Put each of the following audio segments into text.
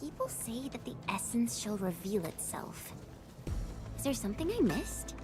People say that the essence shall reveal itself. Is there something I missed?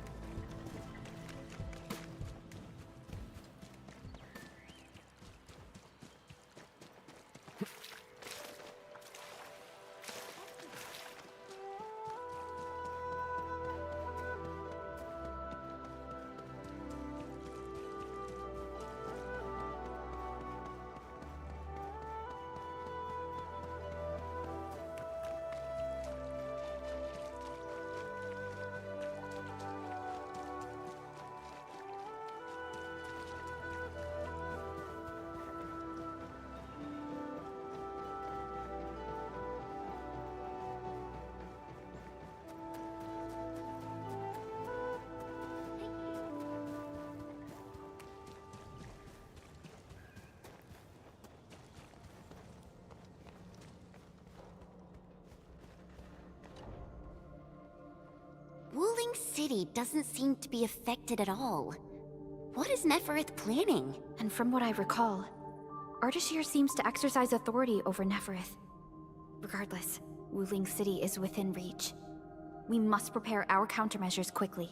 Wuling City doesn't seem to be affected at all. What is Neferith planning? And from what I recall, Ardashir seems to exercise authority over Neferith. Regardless, Wuling City is within reach. We must prepare our countermeasures quickly.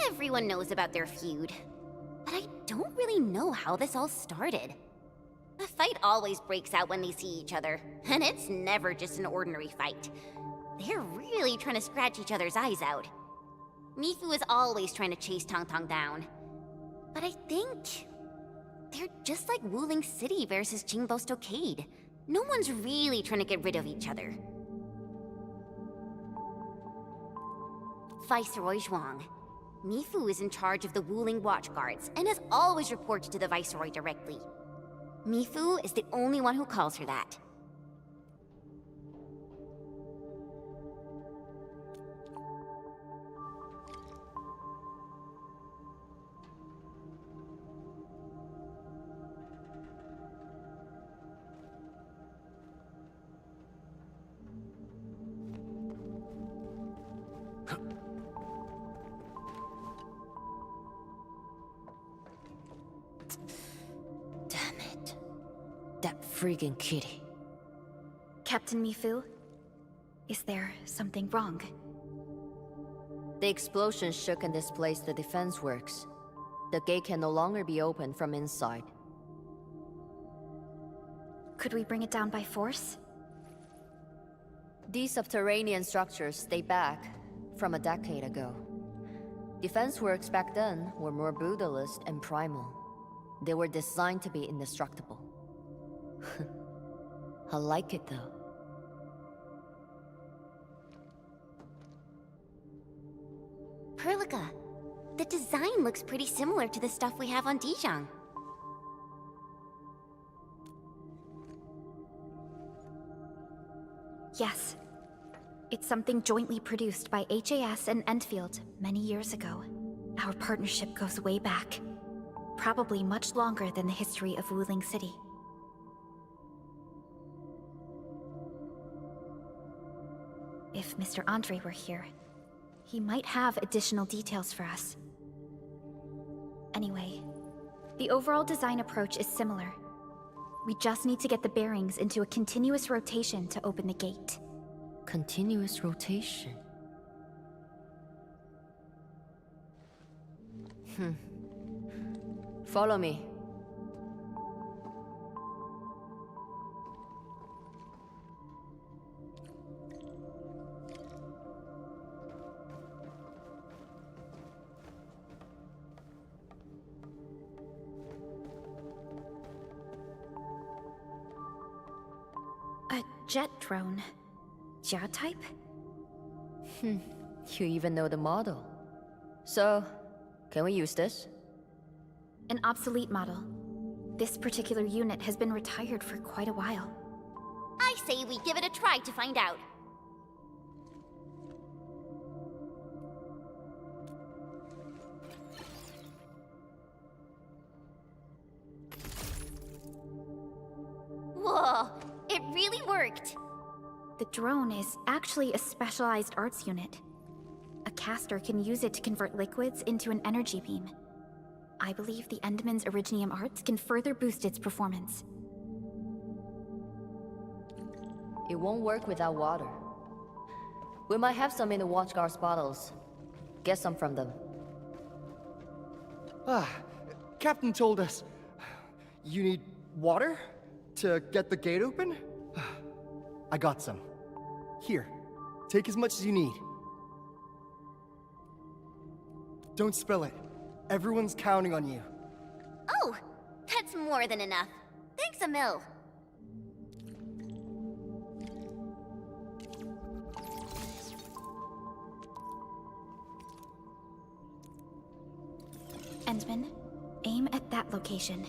Everyone knows about their feud. But I don't really know how this all started. A fight always breaks out when they see each other, and it's never just an ordinary fight. They're really trying to scratch each other's eyes out. Mifu is always trying to chase Tang Tang down. But I think they're just like Wuling City versus Jingbo Stockade. No one's really trying to get rid of each other. Viceroy Zhuang. Mifu is in charge of the Wuling Watch Guards and has always reported to the Viceroy directly. Mifu is the only one who calls her that. That friggin' kitty. Captain Mifu, is there something wrong? The explosion shook and displaced the defense works. The gate can no longer be opened from inside. Could we bring it down by force? These subterranean structures date back from a decade ago. Defense works back then were more brutalist and primal. They were designed to be indestructible. I like it though. Perlica, the design looks pretty similar to the stuff we have on Dijiang. Yes. It's something jointly produced by HAS and Endfield many years ago. Our partnership goes way back. Probably much longer than the history of Wuling City. If Mr. Andre were here, he might have additional details for us. Anyway, the overall design approach is similar. We just need to get the bearings into a continuous rotation to open the gate. Continuous rotation. Follow me. A jet drone. Jia type? You even know the model. So, can we use this? An obsolete model. This particular unit has been retired for quite a while. I say we give it a try to find out. Whoa, it really worked! The drone is actually a specialized arts unit. caster can use it to convert liquids into an energy beam. I believe the Endman's Originium arts can further boost its performance. It won't work without water. We might have some in the Watchguard's bottles. Get some from them. Captain told us... You need water? To get the gate open? I got some. Here, take as much as you need. Don't spill it. Everyone's counting on you. Oh, that's more than enough. Thanks, Emil. Endman, aim at that location.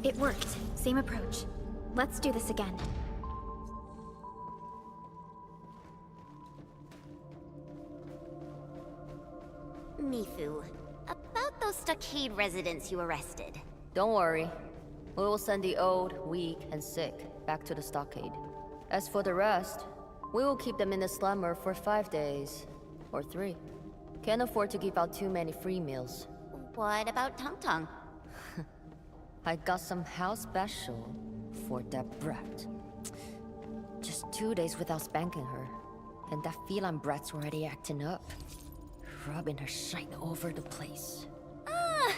It worked. Same approach. Let's do this again. Mifu, about those stockade residents you arrested. Don't worry. We will send the old, weak, and sick back to the stockade. As for the rest, we will keep them in the slumber for 5 days. Or 3. Can't afford to give out too many free meals. What about Tong Tong? I got some house special for that brat. Just 2 days without spanking her, and that feline brat's already acting up. Rubbing her shine over the place. Ah,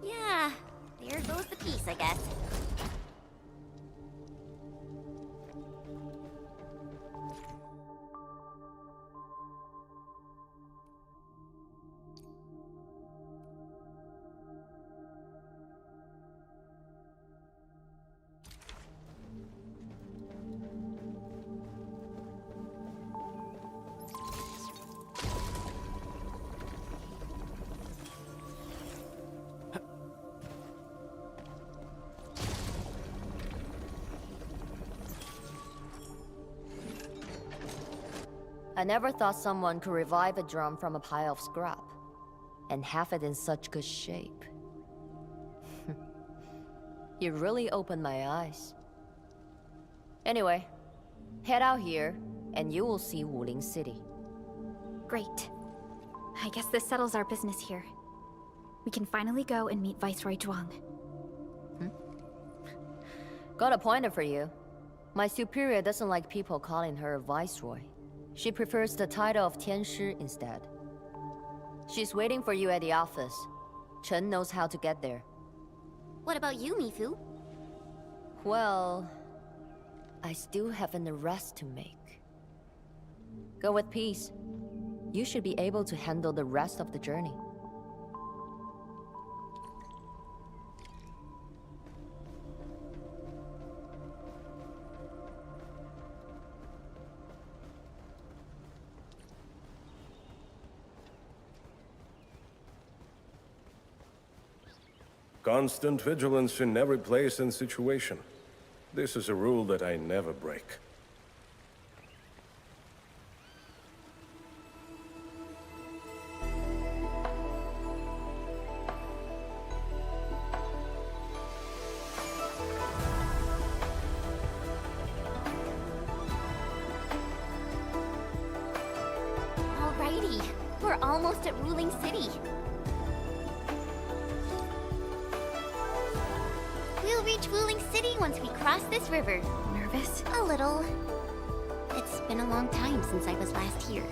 yeah. There goes the piece, I guess. I never thought someone could revive a drum from a pile of scrap, and have it in such good shape. You really opened my eyes. Anyway, head out here, and you will see Wuling City. Great. I guess this settles our business here. We can finally go and meet Viceroy Zhuang. Got a pointer for you. My superior doesn't like people calling her Viceroy. She prefers the title of Tianshi instead. She's waiting for you at the office. Chen knows how to get there. What about you, Mifu? Well, I still have an arrest to make. Go with peace. You should be able to handle the rest of the journey. Constant vigilance in every place and situation. This is a rule that I never break. Alrighty, we're almost at Ruling City. We'll reach Wuling City once we cross this river. Nervous? A little. It's been a long time since I was last here.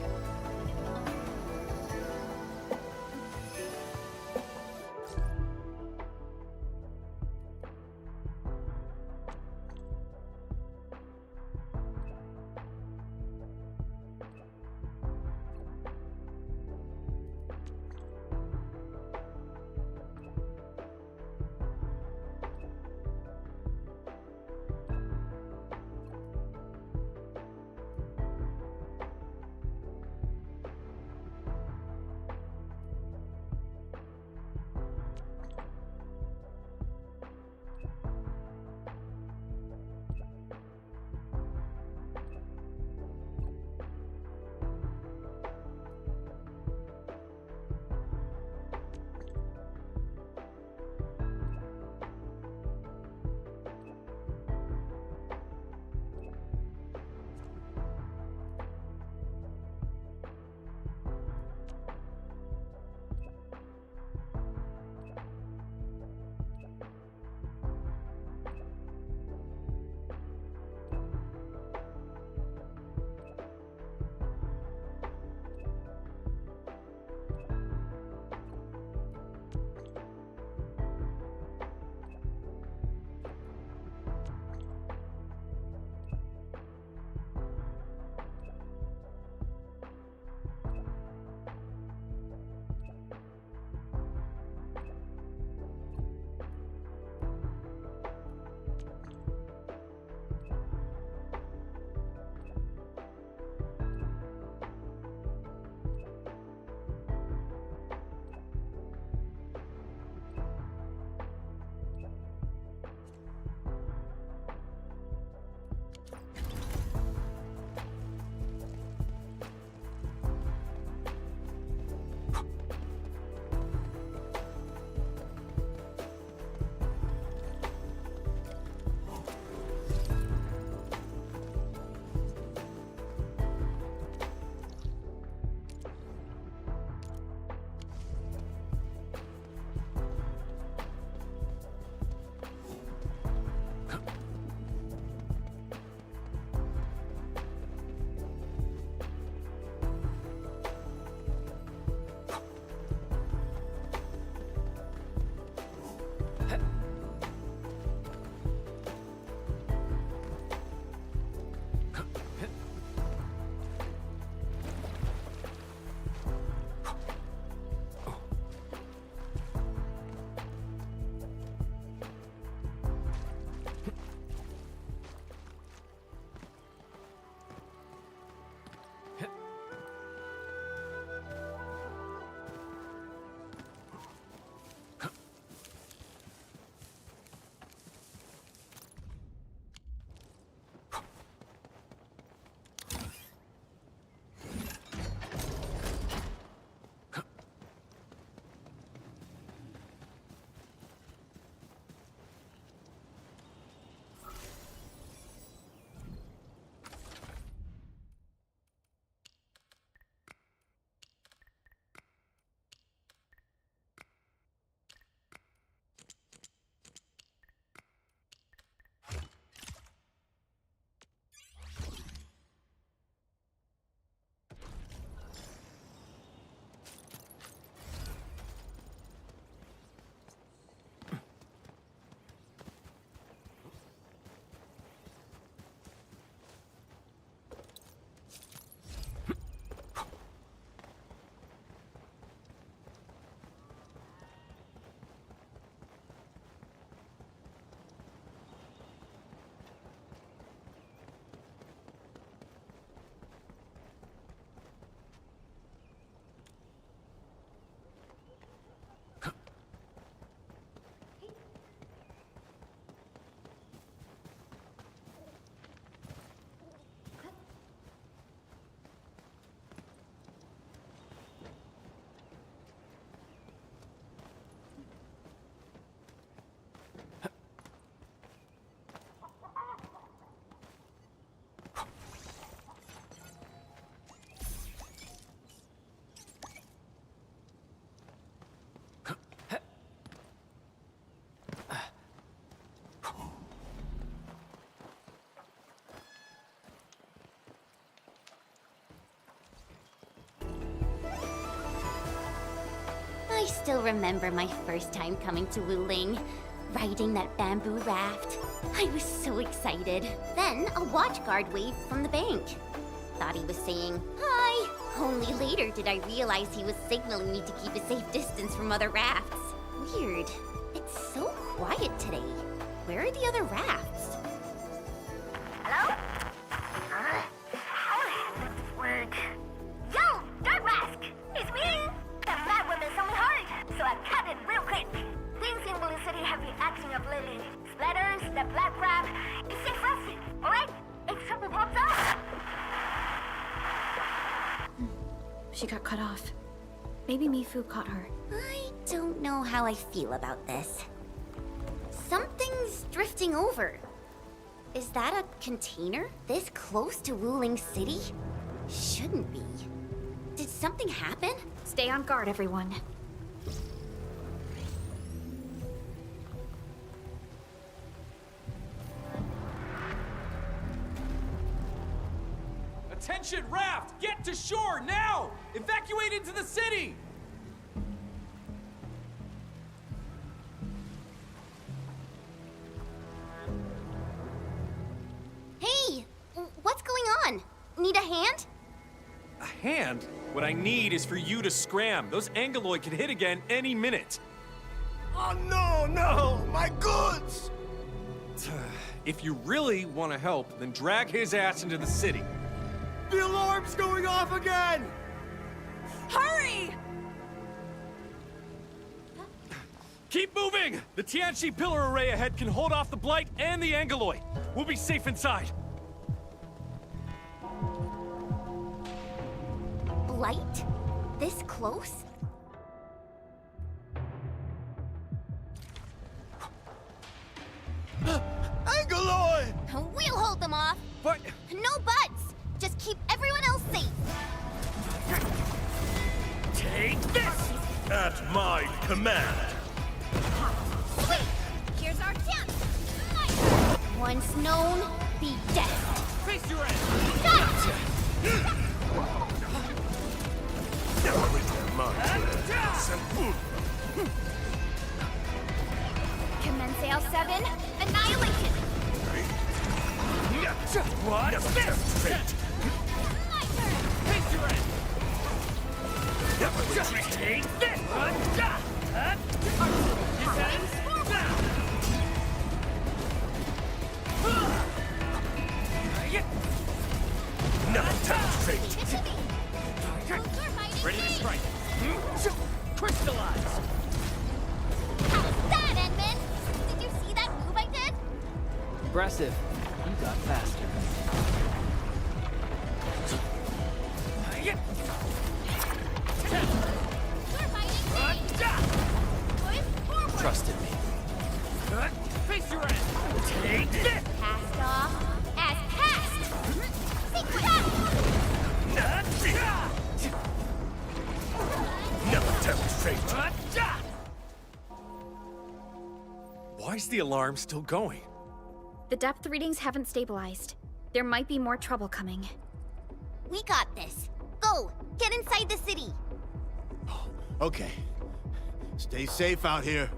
I still remember my first time coming to Wuling, riding that bamboo raft. I was so excited. Then a watch guard waved from the bank. Thought he was saying, "Hi." Only later did I realize he was signaling me to keep a safe distance from other rafts. Weird. It's so quiet today. Where are the other rafts? Hello? Work. Yo, Dark Mask! It's me! The mad woman saw me hard, so I cut it real quick. Things in Blue City have been acting up lately. Splatters, the black crab. It's so frosty, alright? If trouble pops up... She got cut off. Maybe Mifu caught her. I don't know how I feel about this. Something's drifting over. Is that a container? This close to Wuling City? Shouldn't be. Did something happen? Stay on guard, everyone. Attention, raft! Get to shore, now! Evacuate into the city! Hey! What's going on? Need a hand? A hand? What I need is for you to scram. Those Angeloid can hit again any minute. Oh no! My goods! If you really want to help, then drag his ass into the city. The alarm's going off again! Hurry! Keep moving! The Tianchi pillar array ahead can hold off the Blight and the Angeloid. We'll be safe inside. Blight? This close? Angeloid! We'll hold them off. But... No buts! Just keep everyone else safe. Take this! At my command! Sweet! Here's our chance! Once known, be dead. face your end! Gotcha! Commence L7, annihilation! What's this? My turn! Face your end! Take this! Now demonstrate! Ready to strike. Crystallize! How's that, Edmund? Did you see that move I did? Impressive. You got faster. We're fighting Push forward! Trust in me. Face your end! Take this! Cast off as cast! Sequence! Now demonstrate! Why is the alarm still going? The depth readings haven't stabilized. There might be more trouble coming. We got this. Go! Get inside the city! Okay. Stay safe out here.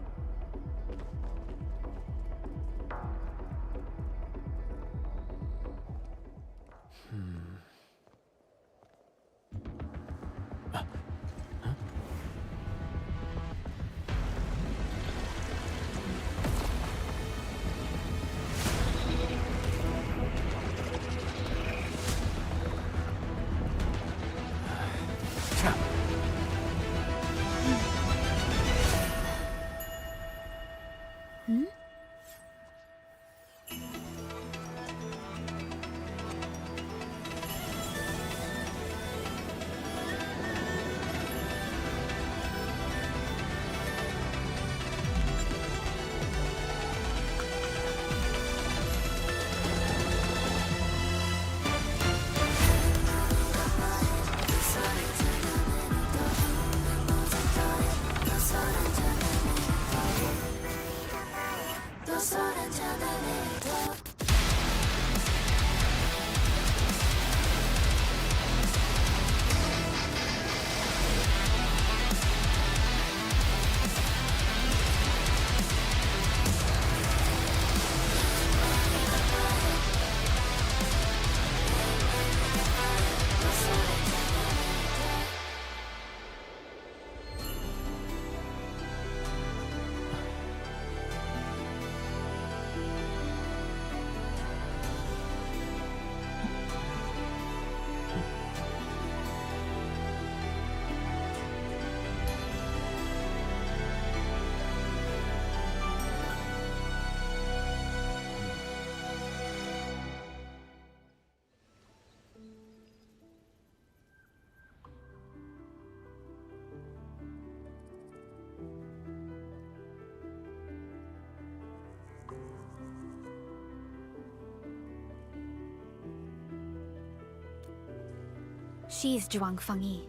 She's Zhuang Fengyi,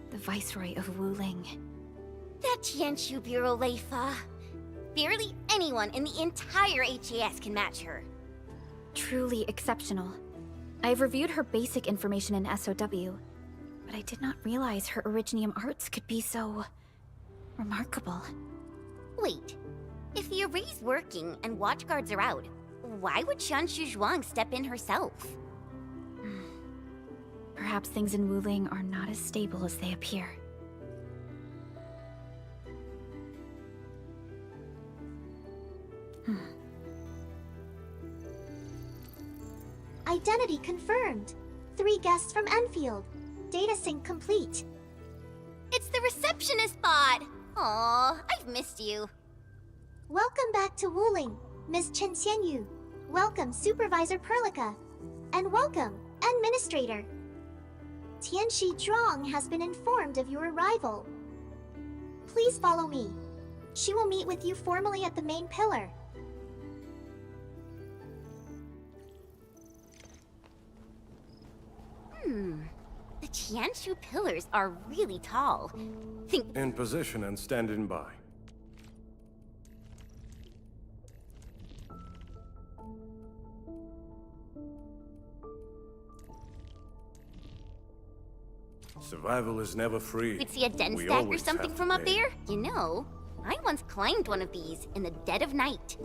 the Viceroy of Wuling. That Tianshu Bureau Leifa. Barely anyone in the entire HAS can match her. Truly exceptional. I've reviewed her basic information in SOW, but I did not realize her Originium arts could be so... remarkable. Wait, if the array's working and watchguards are out, why would Tianshu Zhuang step in herself? Perhaps things in Wuling are not as stable as they appear. Identity confirmed. 3 guests from Enfield. Data sync complete. It's the receptionist bot! Aw, I've missed you. Welcome back to Wuling, Miss Chen Xianyu. Welcome, Supervisor Perlica. And welcome, Administrator. Tianxi Zhuang has been informed of your arrival. Please follow me. She will meet with you formally at the main pillar. The Tianshu pillars are really tall. Think In position and standing by. Survival is never free. we'd see a den We stack or always something have from to up pay. there. You know, I once climbed one of these in the dead of night.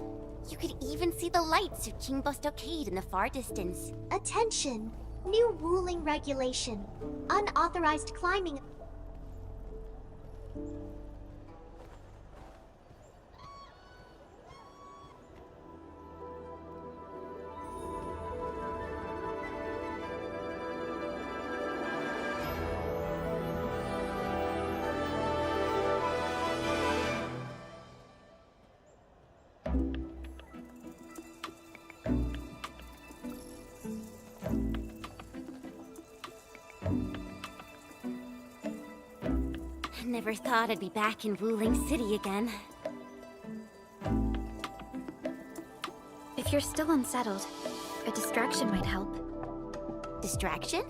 You could even see the lights of King Bustocade in the far distance. Attention! New Wuling regulation. Unauthorized climbing. Never thought I'd be back in Wuling City again. If you're still unsettled, a distraction might help. Distraction?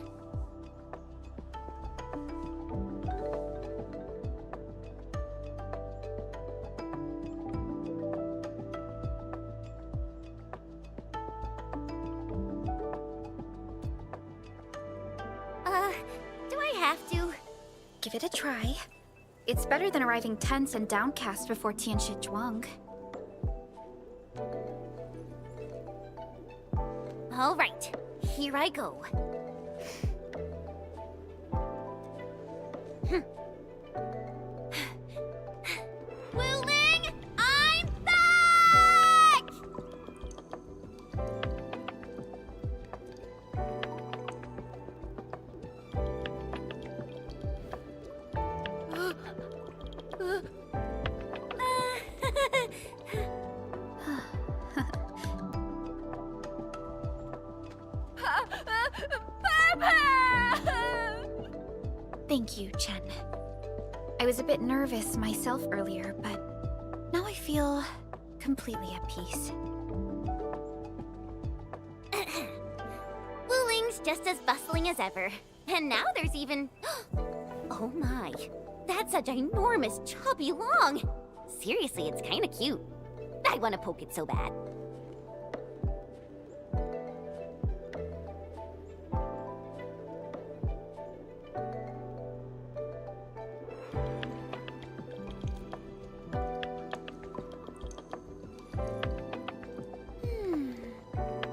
Do I have to? Give it a try. It's better than arriving tense and downcast before Tianxi Zhuang. All right, here I go. Wuling, I'm back! Thank you, Chen. I was a bit nervous myself earlier, but now I feel completely at peace. Wuling's just as bustling as ever. And now there's even... Oh my, that's a ginormous chubby long. Seriously, it's kinda cute. I wanna poke it so bad.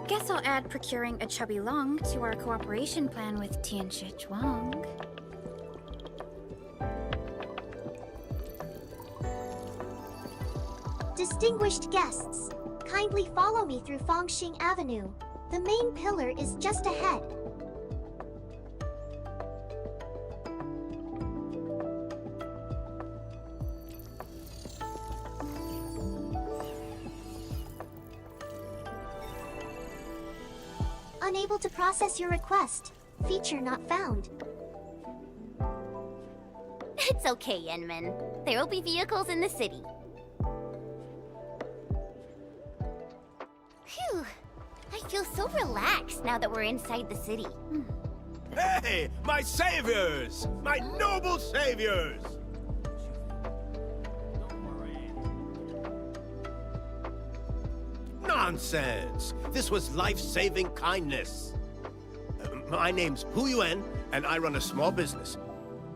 Guess I'll add procuring a chubby long to our cooperation plan with Tianxi Zhuang. Distinguished guests, kindly follow me through Fangxing Avenue. The main pillar is just ahead. Unable to process your request. Feature not found. It's okay, Yenmin. There will be vehicles in the city. Phew. I feel so relaxed now that we're inside the city. Hey, my saviors! My noble saviors! Nonsense! This was life-saving kindness. My name's Pu Yuan, and I run a small business.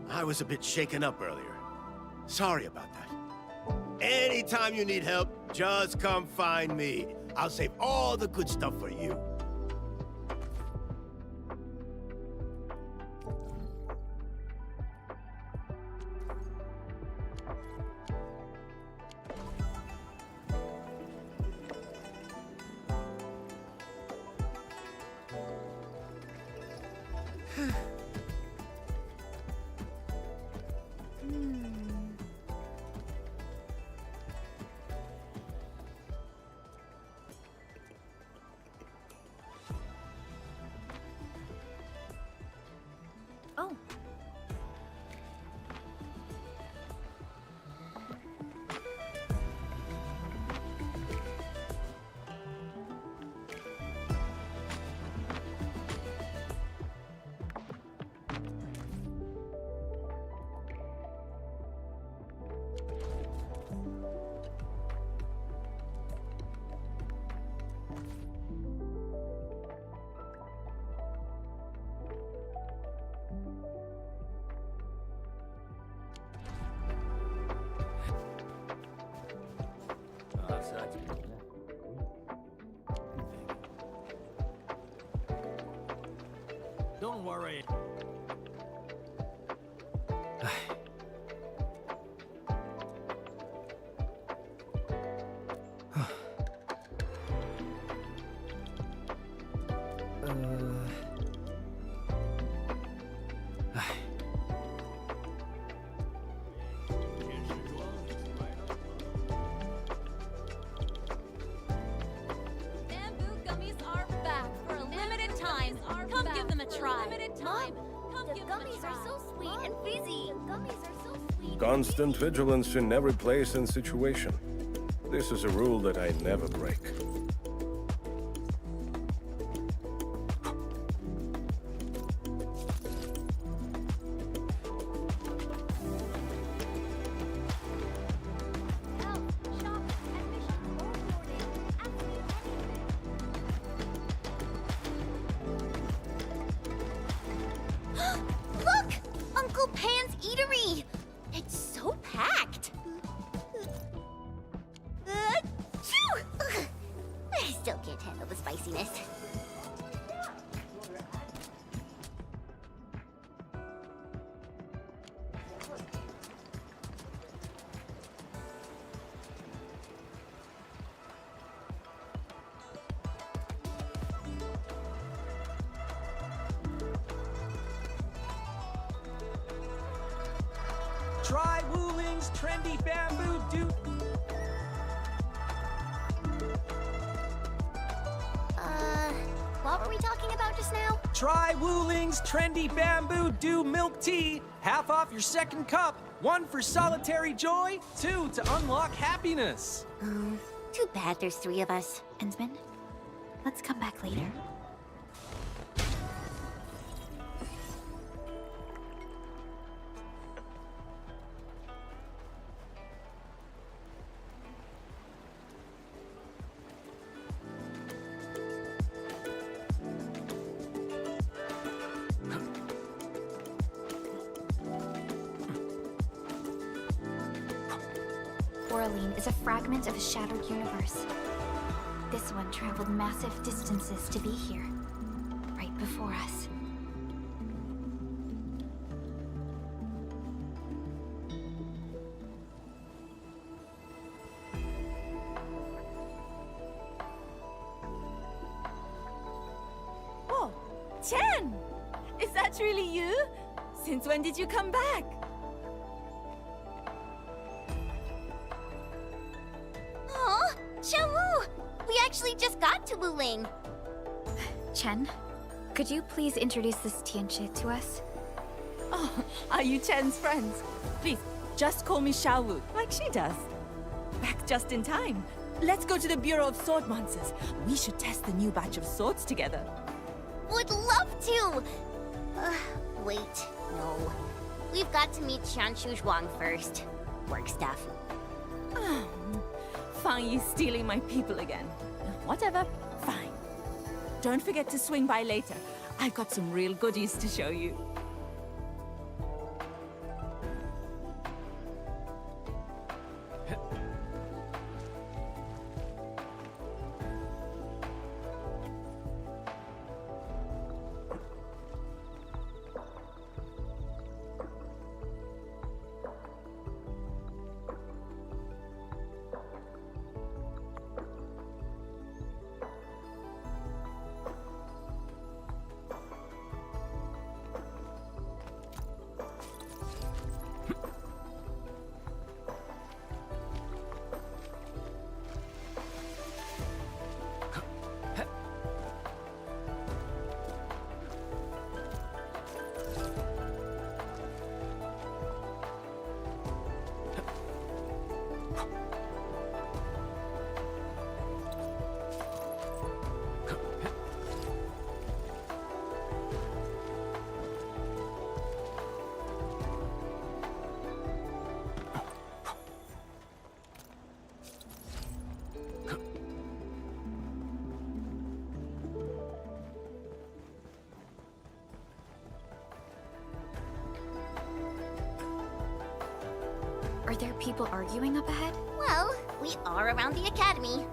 I was a bit shaken up earlier. Sorry about that. Anytime you need help, just come find me. I'll save all the good stuff for you. Oh. Don't worry. Bamboo gummies are back for a limited time. Come give them a try. Limited time. Come give them a Gummies try. are so sweet and fizzy. Gummies are so sweet. Constant vigilance in every place and situation. This is a rule that I never break. Look! Uncle Pan's Eatery! It's so packed! Achoo! Ugh. I still can't handle the spiciness. Try Wuling's trendy bamboo dude. What were we talking about just now? Try Wuling's trendy bamboo dew milk tea. Half off your second cup. 1 for solitary joy, 2 to unlock happiness. Too bad there's 3 of us. Ensman, let's come back later. Coraline is a fragment of a shattered universe. This one traveled massive distances to be here, right before us. Oh, Chen! Is that really you? Since when did you come back? Aw, Xiaowu! We actually just got to Wuling. Chen, could you please introduce this Tianchi to us? Oh, are you Chen's friends? Please, just call me Xiaowu, like she does. Back just in time. Let's go to the Bureau of Sword Monsters. We should test the new batch of swords together. Would love to! Wait, no. We've got to meet Qianshu Zhuang first. Work stuff. Fang Yi stealing my people again. Whatever, fine. Don't forget to swing by later. I've got some real goodies to show you. Are there people arguing up ahead? Well, we are around the academy.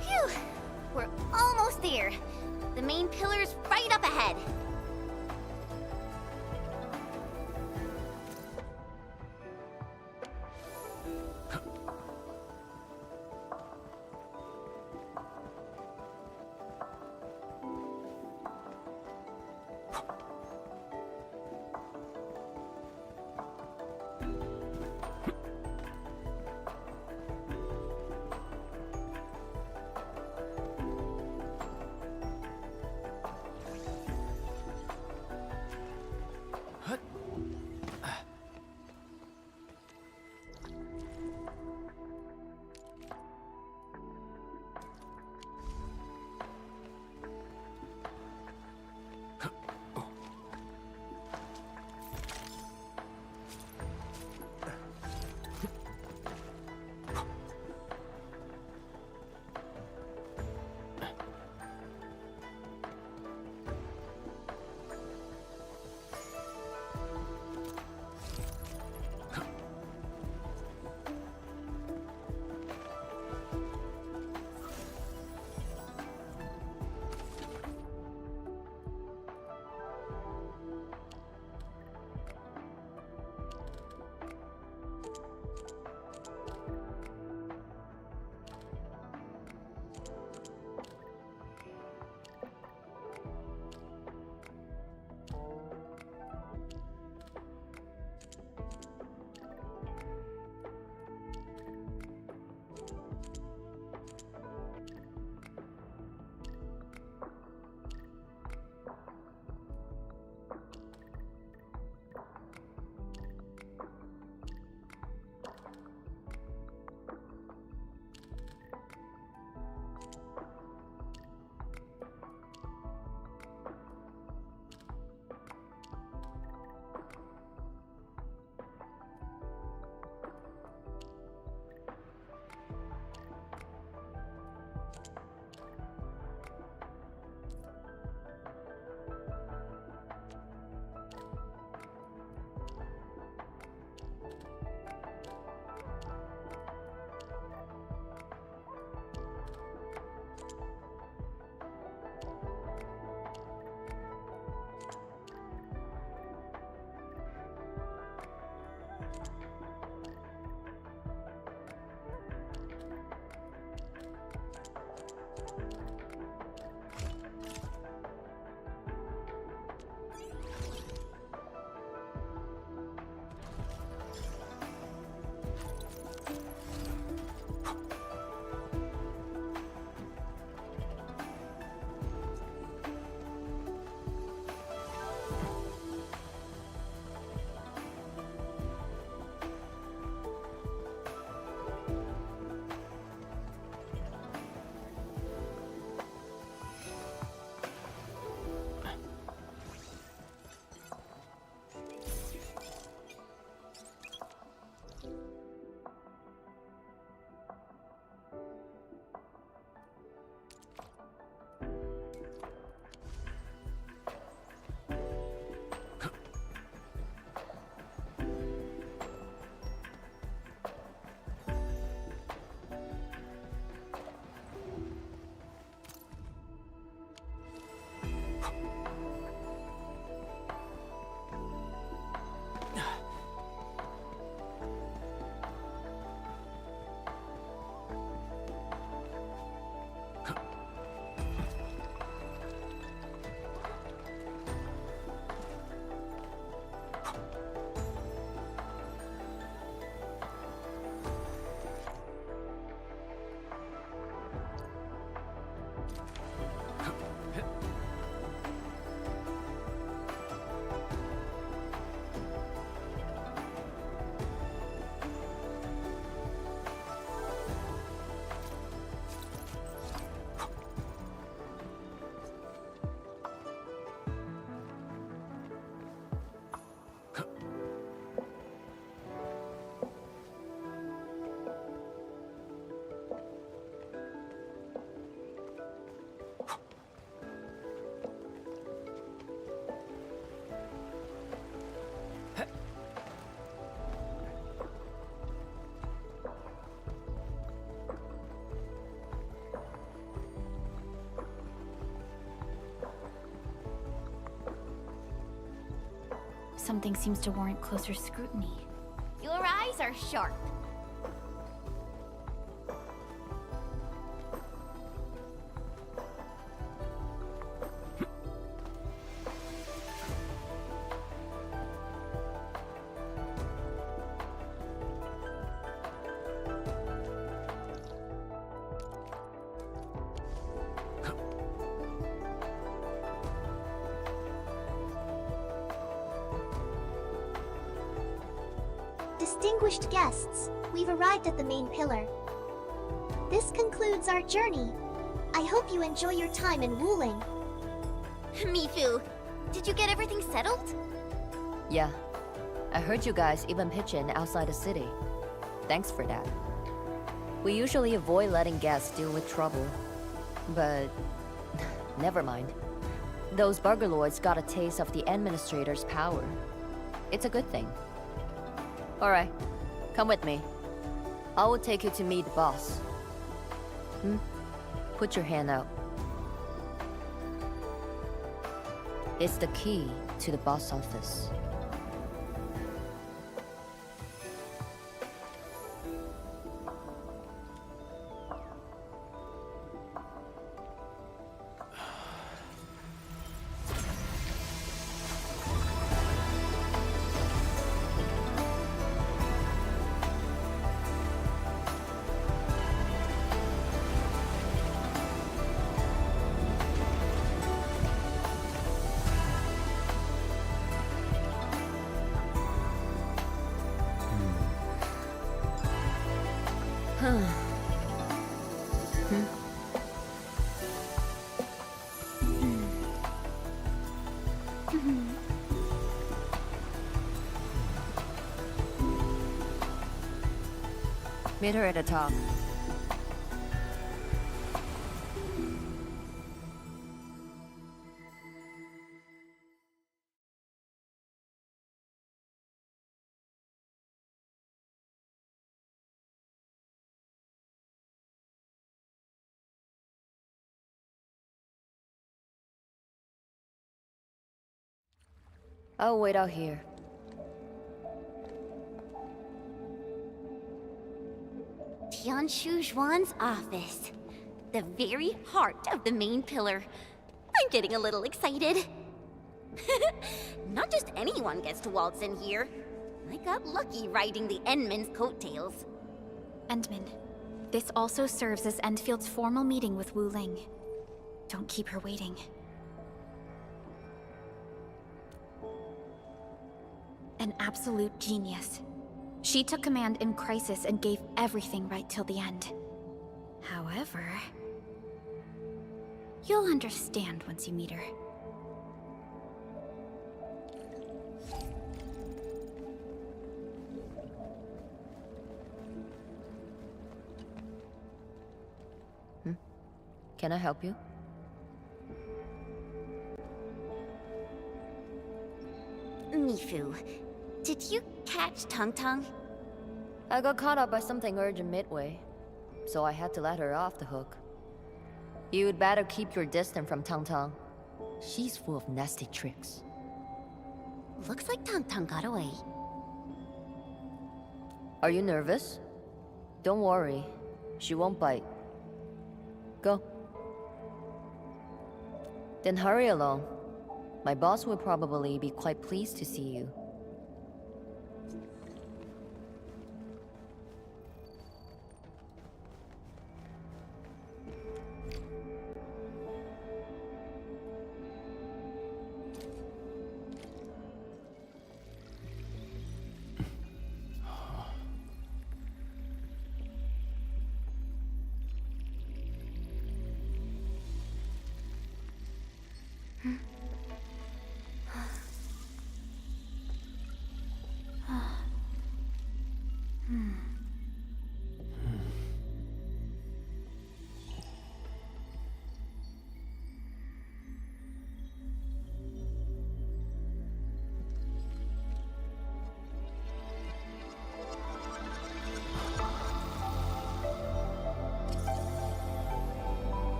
Phew! We're almost there. The main pillar's right up ahead. something seems to warrant closer scrutiny. Your eyes are sharp. Distinguished guests, we've arrived at the main pillar. This concludes our journey. I hope you enjoy your time in Wuling. Mifu, did you get everything settled? Yeah. I heard you guys even pitch in outside the city. Thanks for that. We usually avoid letting guests deal with trouble. But... never mind. Those burgerlords got a taste of the administrator's power. It's a good thing. Alright, come with me. I will take you to meet the boss. Put your hand out. It's the key to the boss office. Meet her at the top. I'll wait out here. Tianshu Zhuan's office. The very heart of the main pillar. I'm getting a little excited. Not just anyone gets to waltz in here. I got lucky riding the Endman's coattails. Endman, this also serves as Endfield's formal meeting with Wu Ling. Don't keep her waiting. An absolute genius. She took command in crisis and gave everything right till the end. However... you'll understand once you meet her. Can I help you? Mifu, did you catch Tung Tung? I got caught up by something urgent midway, so I had to let her off the hook. You'd better keep your distance from Tung Tung. She's full of nasty tricks. Looks like Tung Tung got away. Are you nervous? Don't worry, she won't bite. Go. Then hurry along. My boss will probably be quite pleased to see you.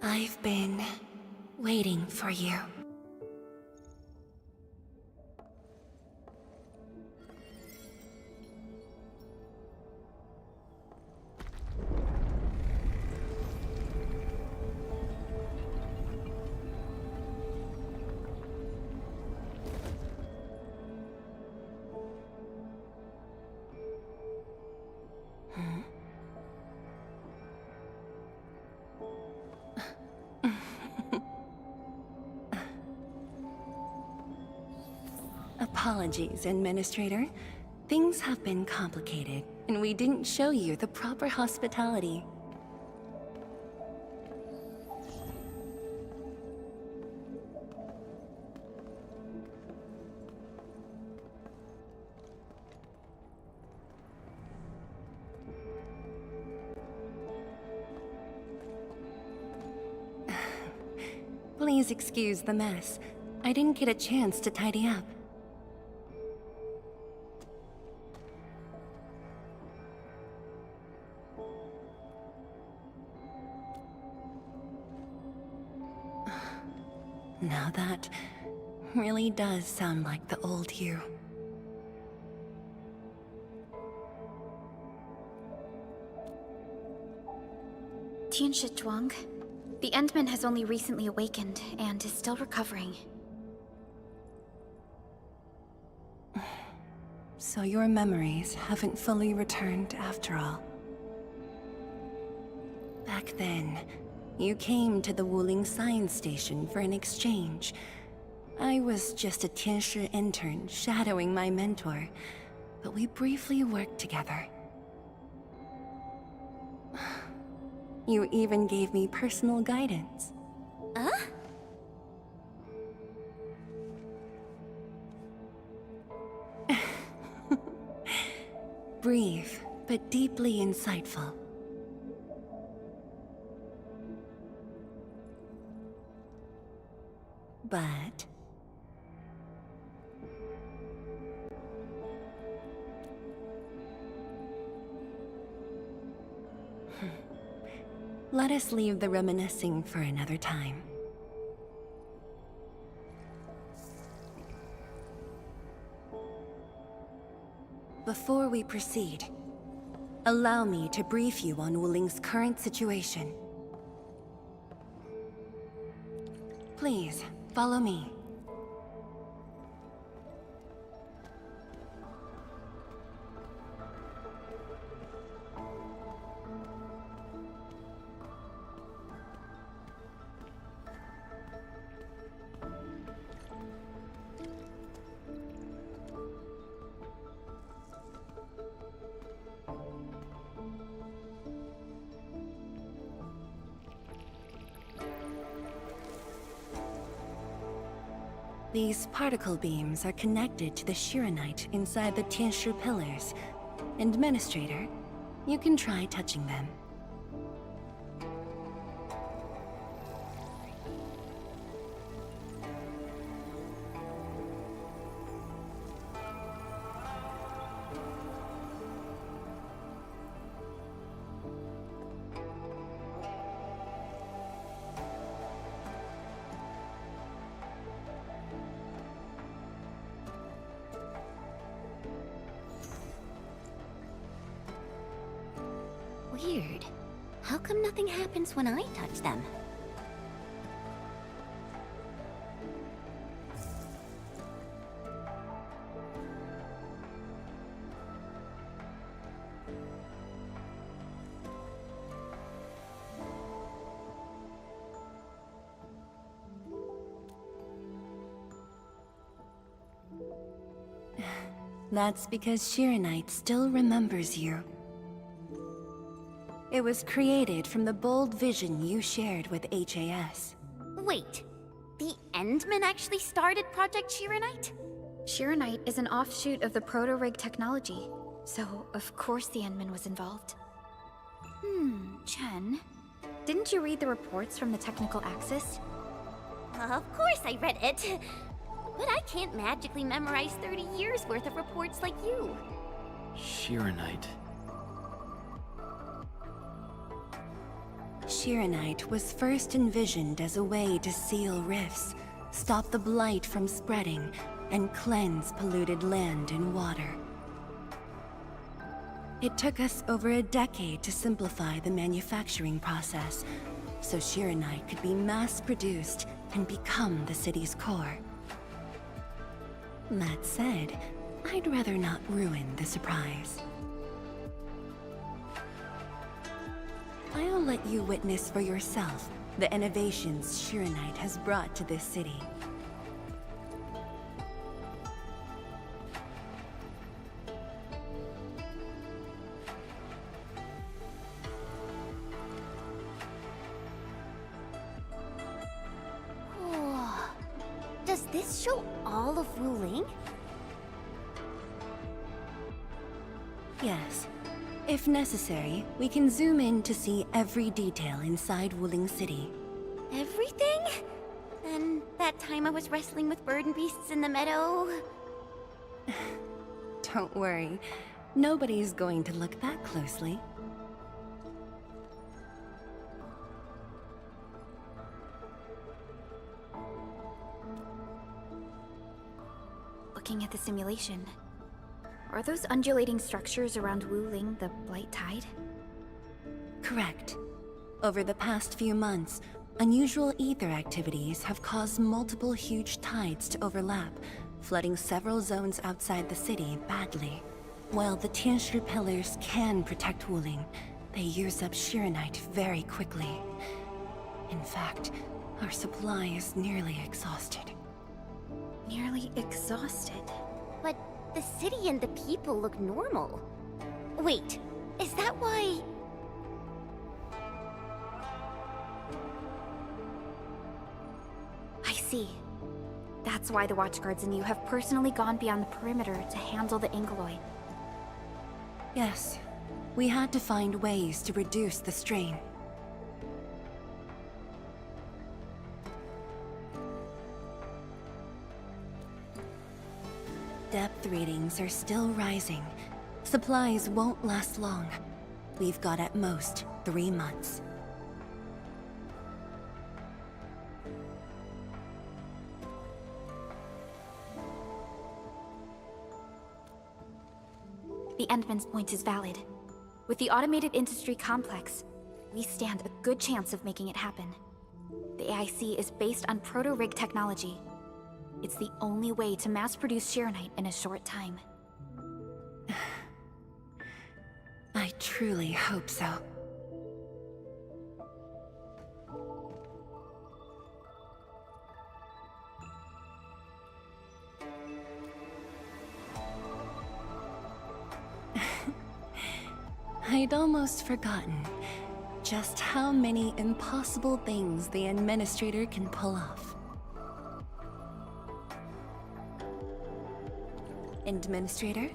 I've been waiting for you. Apologies, Administrator. Things have been complicated, and we didn't show you the proper hospitality. Please excuse the mess. I didn't get a chance to tidy up. Now that really does sound like the old you. Tianshi Zhuang, the Endman has only recently awakened and is still recovering. So your memories haven't fully returned after all. Back then, you came to the Wuling Science Station for an exchange. I was just a Tianshi intern shadowing my mentor, but we briefly worked together. You even gave me personal guidance. Huh? Brief, but deeply insightful. But let us leave the reminiscing for another time. Before we proceed, allow me to brief you on Wuling's current situation. Please, follow me. These particle beams are connected to the Shiranite inside the Tianshi pillars. Administrator, you can try touching them. Weird. How come nothing happens when I touch them? That's because Shiranite still remembers you. It was created from the bold vision you shared with HAS. Wait, the Endman actually started Project Shiranite? Shiranite is an offshoot of the proto-rig technology, so of course the Endman was involved. Chen, didn't you read the reports from the technical axis? Of course I read it. But I can't magically memorize 30 years worth of reports like you. Shiranite. Shiranite was first envisioned as a way to seal rifts, stop the blight from spreading, and cleanse polluted land and water. It took us over a decade to simplify the manufacturing process, so Shiranite could be mass-produced and become the city's core. That said, I'd rather not ruin the surprise. I'll let you witness for yourself the innovations Shiranite has brought to this city. Does this show all of Wuling? Yes. If necessary, we can zoom in to see every detail inside Wuling City. Everything? And that time I was wrestling with bird and beasts in the meadow? Don't worry. Nobody's going to look that closely. Looking at the simulation, are those undulating structures around Wuling the Blight Tide? Correct. Over the past few months, unusual ether activities have caused multiple huge tides to overlap, flooding several zones outside the city badly. While the Tianshi pillars can protect Wuling, they use up Shiranite very quickly. In fact, our supply is nearly exhausted. Nearly exhausted. But the city and the people look normal. Wait, is that why... I see. That's why the Watchguards and you have personally gone beyond the perimeter to handle the Angeloid. Yes. We had to find ways to reduce the strain. Depth readings are still rising. Supplies won't last long. We've got at most 3 months. The Endman's point is valid. With the automated industry complex, we stand a good chance of making it happen. The AIC is based on proto-rig technology. It's the only way to mass-produce Shiranite in a short time. I truly hope so. I'd almost forgotten just how many impossible things the Administrator can pull off. Administrator,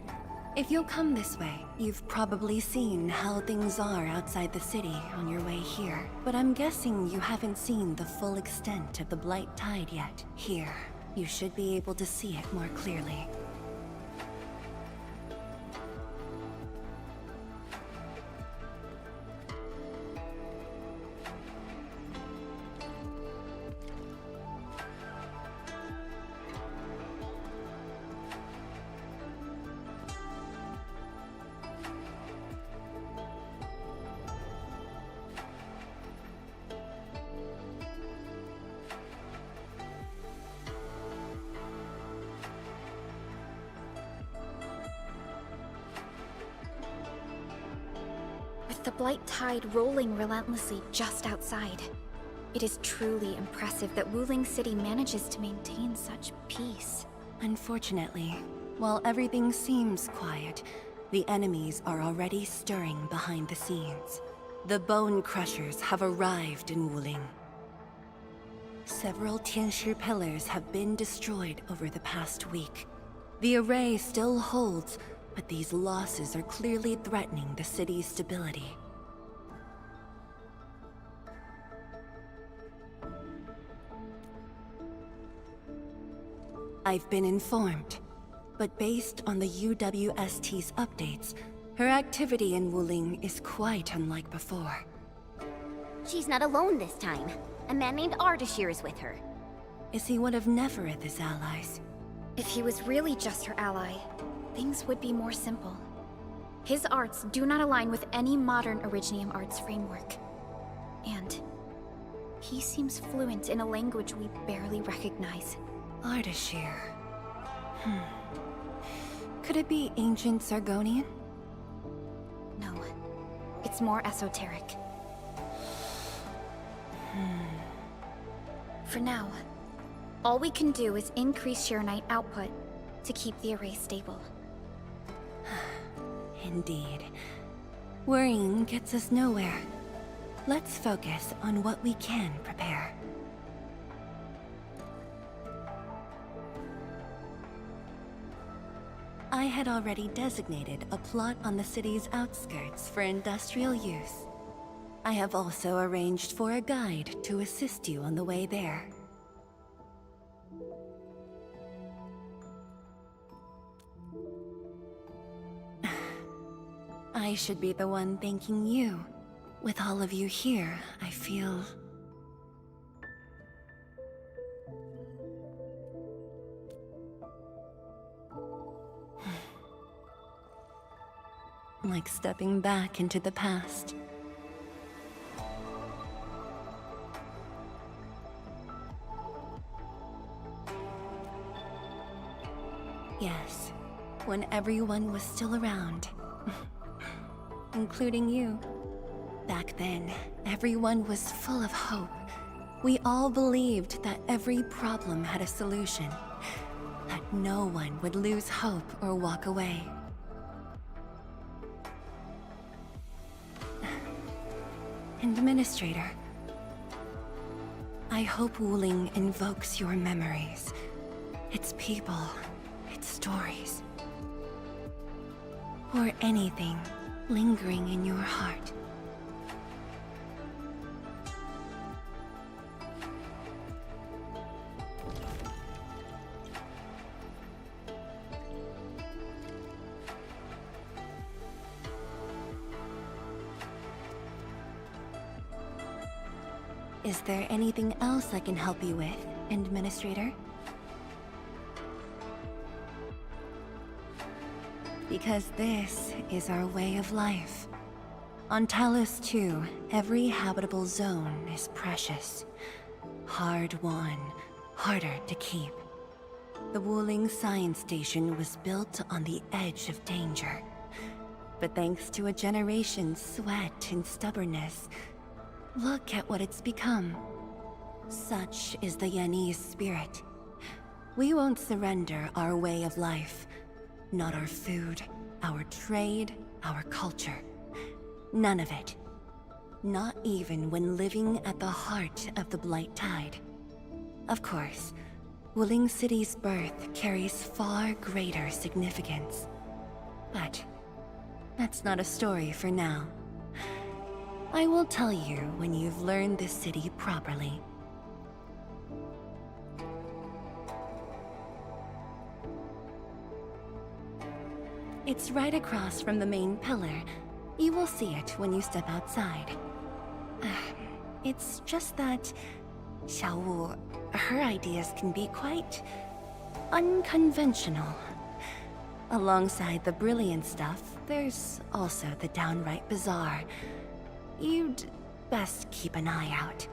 if you'll come this way, you've probably seen how things are outside the city on your way here. But I'm guessing you haven't seen the full extent of the Blight Tide yet. Here, you should be able to see it more clearly. With the Blight Tide rolling relentlessly just outside, it is truly impressive that Wuling City manages to maintain such peace. Unfortunately, while everything seems quiet, the enemies are already stirring behind the scenes. The Bone Crushers have arrived in Wuling. Several Tianshi pillars have been destroyed over the past week. The array still holds, but these losses are clearly threatening the city's stability. I've been informed, but based on the UWST's updates, her activity in Wuling is quite unlike before. She's not alone this time. A man named Ardashir is with her. Is he one of Nefereth's allies? If he was really just her ally, things would be more simple. His arts do not align with any modern Originium arts framework. And he seems fluent in a language we barely recognize. Ardashir. Could it be ancient Sargonian? No, it's more esoteric. For now, all we can do is increase Sharonite output to keep the array stable. Indeed. Worrying gets us nowhere. Let's focus on what we can prepare. I had already designated a plot on the city's outskirts for industrial use. I have also arranged for a guide to assist you on the way there. I should be the one thanking you. With all of you here, I feel... like stepping back into the past. Yes, when everyone was still around. Including you. Back then, everyone was full of hope. We all believed that every problem had a solution. That no one would lose hope or walk away. Administrator, I hope Wuling invokes your memories. Its people, its stories. Or anything lingering in your heart. Is there anything else I can help you with, Administrator? Because this is our way of life. On Talos 2, every habitable zone is precious. Hard-won, harder to keep. The Wuling Science Station was built on the edge of danger. But thanks to a generation's sweat and stubbornness, look at what it's become. Such is the Yanese spirit. We won't surrender our way of life. Not our food, our trade, our culture. None of it. Not even when living at the heart of the Blight Tide. Of course, Wuling City's birth carries far greater significance. But that's not a story for now. I will tell you when you've learned this city properly. It's right across from the main pillar. You will see it when you step outside. It's just that Xiaowu, her ideas can be quite unconventional. Alongside the brilliant stuff, there's also the downright bizarre. You'd best keep an eye out.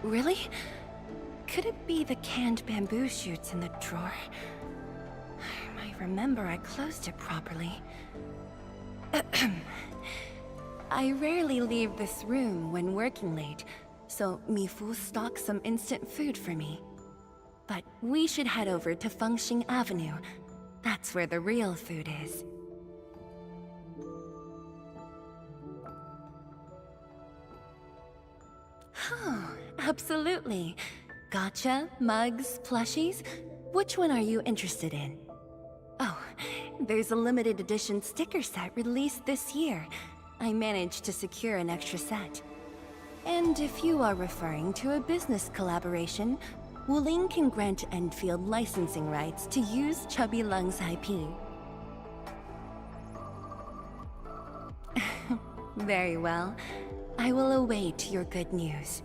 Really? Could it be the canned bamboo shoots in the drawer? I remember I closed it properly. I rarely leave this room when working late, so Mifu stocks some instant food for me. But we should head over to Fengxing Avenue. That's where the real food is. Oh, absolutely. Gotcha, mugs, plushies. Which one are you interested in? Oh, there's a limited edition sticker set released this year. I managed to secure an extra set. And if you are referring to a business collaboration, Wuling can grant Endfield licensing rights to use Chubby Lung's IP. Very well. I will await your good news.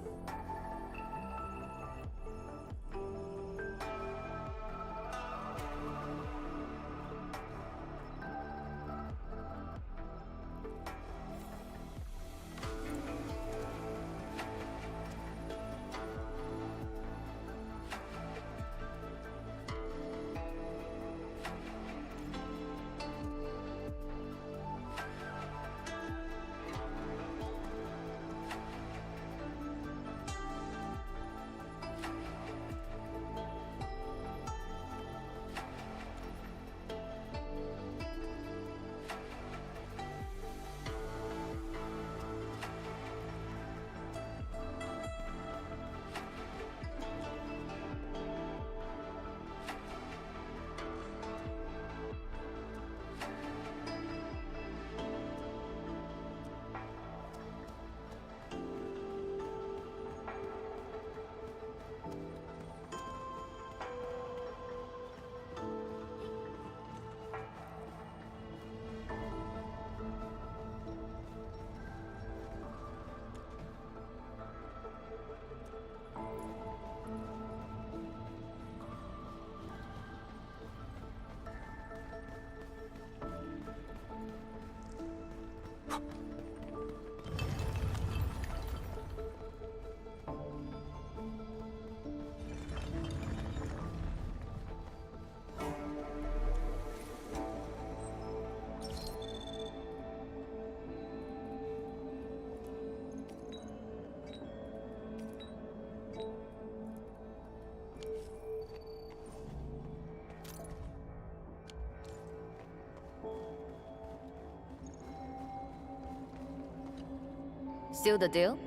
Still the deal?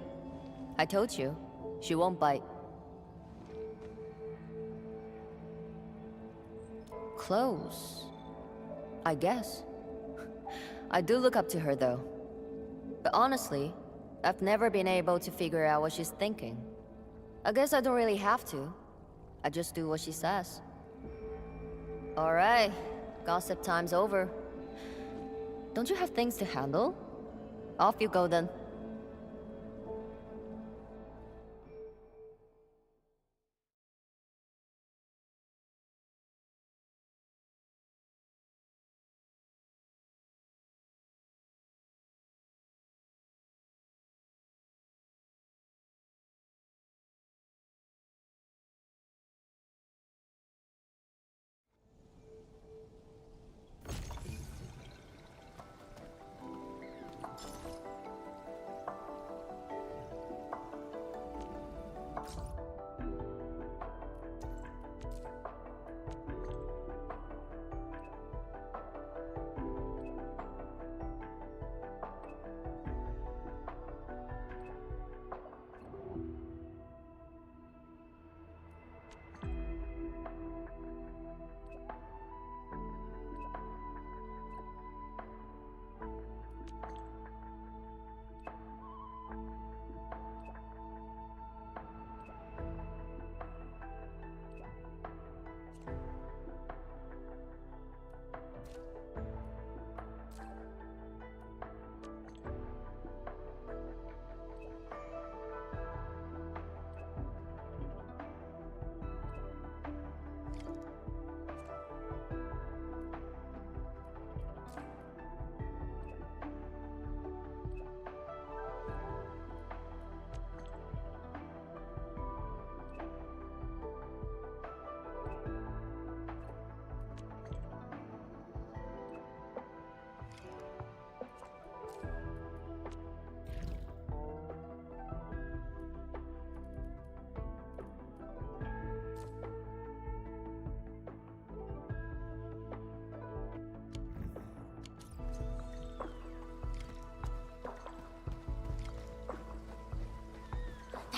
I told you, she won't bite. Close, I guess. I do look up to her though. But honestly, I've never been able to figure out what she's thinking. I guess I don't really have to. I just do what she says. Alright, gossip time's over. Don't you have things to handle? Off you go then.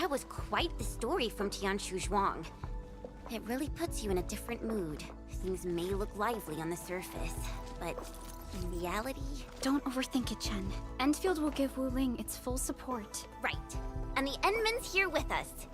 That was quite the story from Tianshu Zhuang. It really puts you in a different mood. Things may look lively on the surface, but in reality... Don't overthink it, Chen. Endfield will give Wu Ling its full support. Right. And the Endman's here with us.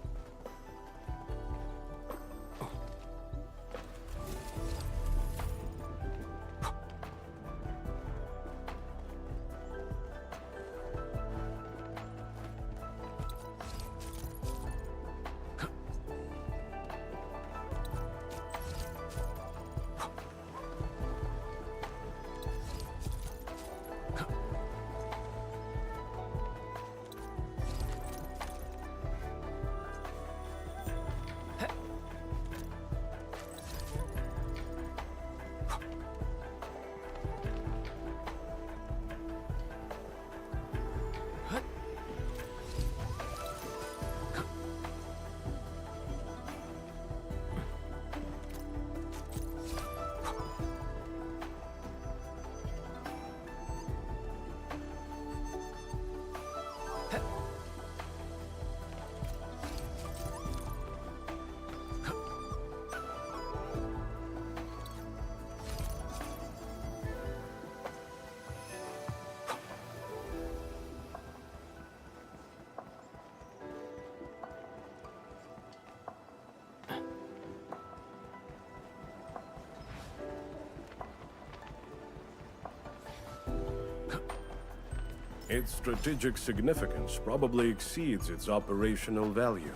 Its strategic significance probably exceeds its operational value.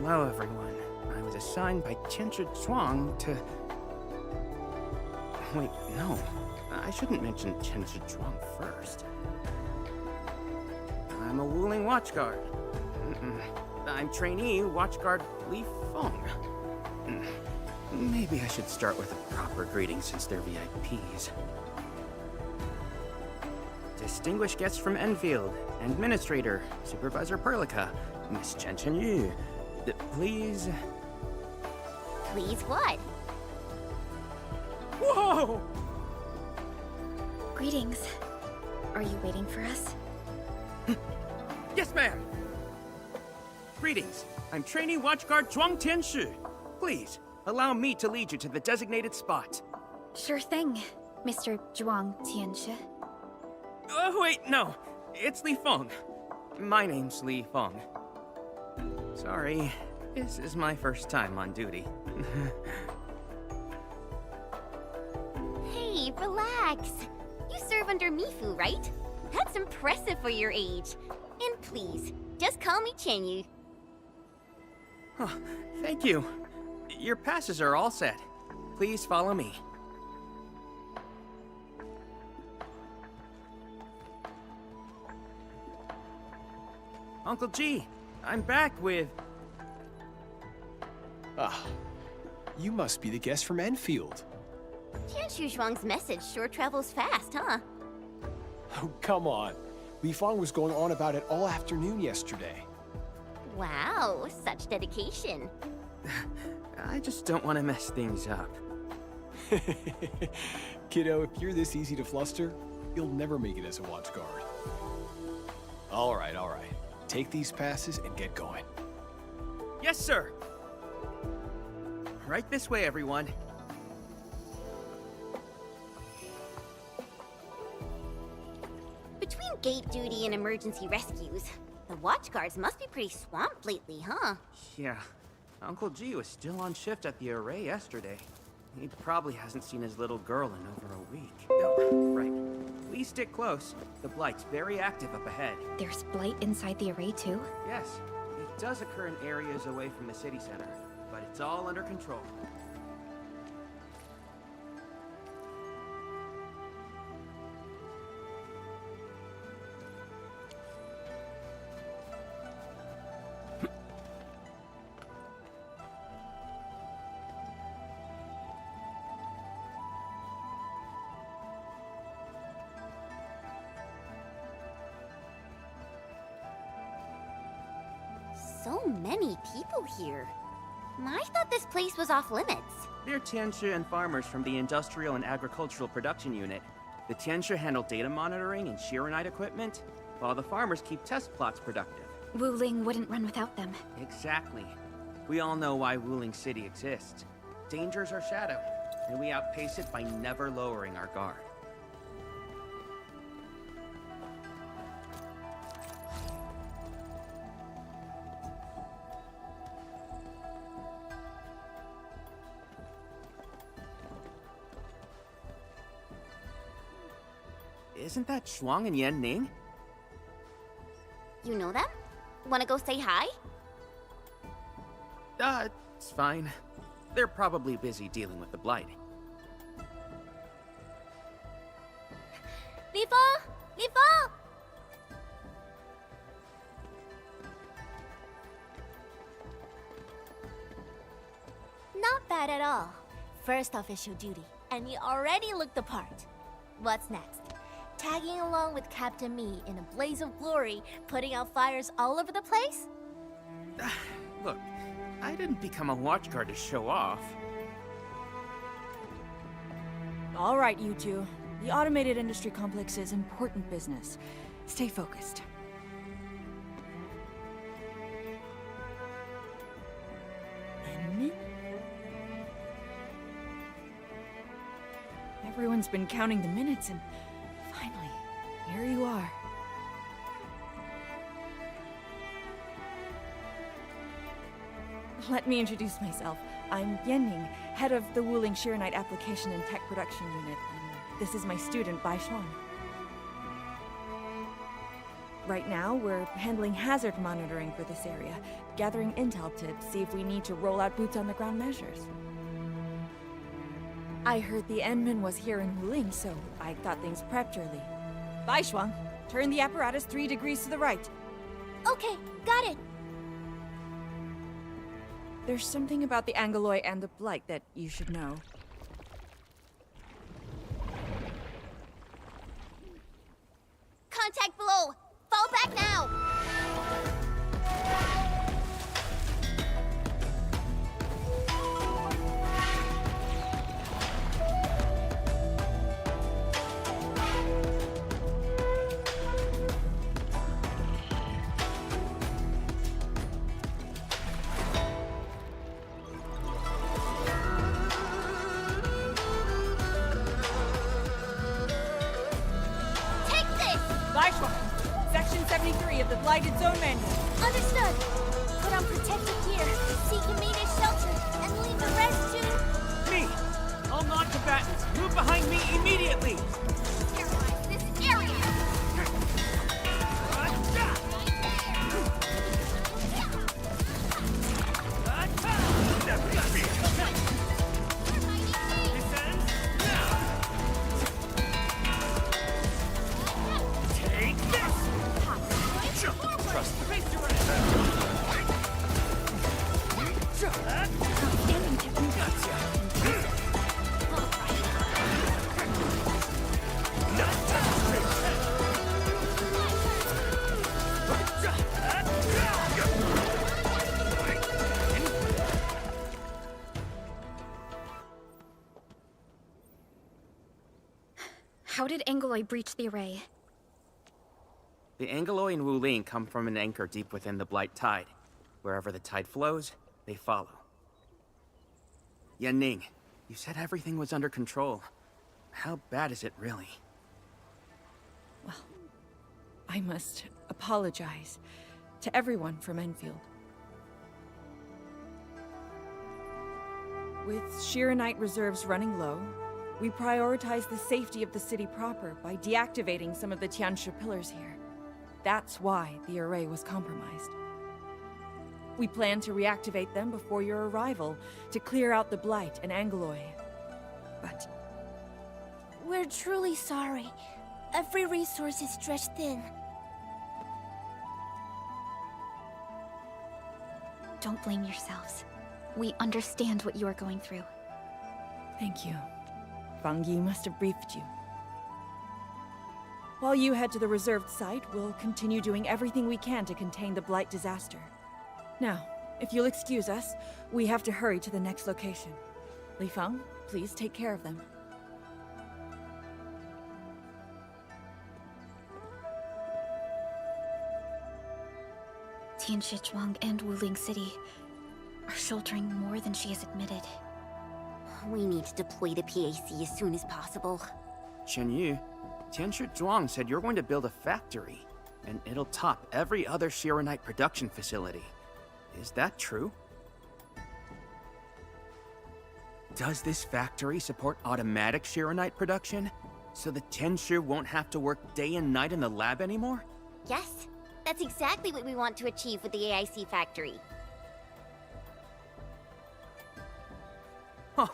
Hello, everyone. I was assigned by Tianchi Zhuang to... Wait, no. I shouldn't mention Tianchi Zhuang first. I'm a Wuling Watchguard. I'm trainee Watchguard Li Feng. Maybe I should start with a proper greeting since they're VIPs. Distinguished guests from Endfield, Administrator, Supervisor Perlica, Miss Chen Yu. Please... Please what? Whoa! Greetings. Are you waiting for us? Yes, ma'am! Greetings. I'm trainee Watchguard Zhuang Tianshi. Please, allow me to lead you to the designated spot. Sure thing, Mr. Zhuang Tianshi. Oh, wait, no. It's Li Feng. My name's Li Feng. Sorry, this is my first time on duty. Hey, relax. You serve under Mifu, right? That's impressive for your age. And please, just call me Chenyu. Oh, thank you. Your passes are all set. Please follow me. Uncle G, I'm back with... Ah, you must be the guest from Endfield. Tianshu Zhuang's message sure travels fast, huh? Oh, come on. Li Feng was going on about it all afternoon yesterday. Wow, such dedication. I just don't want to mess things up. Kiddo, if you're this easy to fluster, you'll never make it as a watch guard. All right, all right. Take these passes and get going. Yes, sir! Right this way, everyone. Between gate duty and emergency rescues, the watch guards must be pretty swamped lately, huh? Yeah. Uncle G was still on shift at the array yesterday. He probably hasn't seen his little girl in over a week. No, right. Please stick close. The Blight's very active up ahead. There's blight inside the array too? Yes. It does occur in areas away from the city center, but it's all under control. so many people here. I thought this place was off limits. They're Tianshi and farmers from the Industrial and Agricultural Production Unit. The Tianshi handle data monitoring and Shiranite equipment, while the farmers keep test plots productive. Wuling wouldn't run without them. Exactly. We all know why Wuling City exists. Dangers are shadowed, and we outpace it by never lowering our guard. Isn't that Shuang and Yan Ning? You know them? Wanna go say hi? It's fine. They're probably busy dealing with the Blight. Lifa! Lifa! Not bad at all. First official duty, and you already look the part. What's next? Tagging along with Captain Me in a blaze of glory, putting out fires all over the place? Look, I didn't become a watchguard to show off. All right, you two. The automated industry complex is important business. Stay focused. Enmin? Everyone's been counting the minutes and finally, here you are. Let me introduce myself. I'm Yenning, head of the Wuling Shiranite Application and Tech Production Unit, and this is my student, Bai Shuang. Right now, we're handling hazard monitoring for this area, gathering intel to see if we need to roll out boots-on-the-ground measures. I heard the Endman was here in Wuling, so I got things prepped early. Bai Shuang, turn the apparatus 3 degrees to the right. Okay, got it. There's something about the Angeloi and the Blight that you should know. Contact below! Fall back now! Section 73 of the Blighted Zone Manual. Understood. Put on protective gear, seek immediate shelter, and leave the rest to... Me! All non-combatants, move behind me immediately! Terrorize this area! How did Angeloi breach the array? The Angeloi and Wuling come from an anchor deep within the Blight Tide. Wherever the tide flows, they follow. Yan Ning, you said everything was under control. How bad is it really? Well, I must apologize to everyone from Endfield. With Shiranite reserves running low, we prioritize the safety of the city proper by deactivating some of the Tianshi pillars here. That's why the array was compromised. We plan to reactivate them before your arrival to clear out the Blight and Angeloi. But we're truly sorry. Every resource is stretched thin. Don't blame yourselves. We understand what you are going through. Thank you. Fang Yi must have briefed you. While you head to the reserved site, we'll continue doing everything we can to contain the Blight disaster. Now, if you'll excuse us, we have to hurry to the next location. Li Feng, please take care of them. Tianshi Zhuang and Wuling City are shouldering more than she has admitted. We need to deploy the PAC as soon as possible. Chen Yu, Tianshi Zhuang said you're going to build a factory, and it'll top every other Shiranite production facility. Is that true? Does this factory support automatic Shiranite production? So the Tianshu won't have to work day and night in the lab anymore? Yes, that's exactly what we want to achieve with the AIC factory. Huh.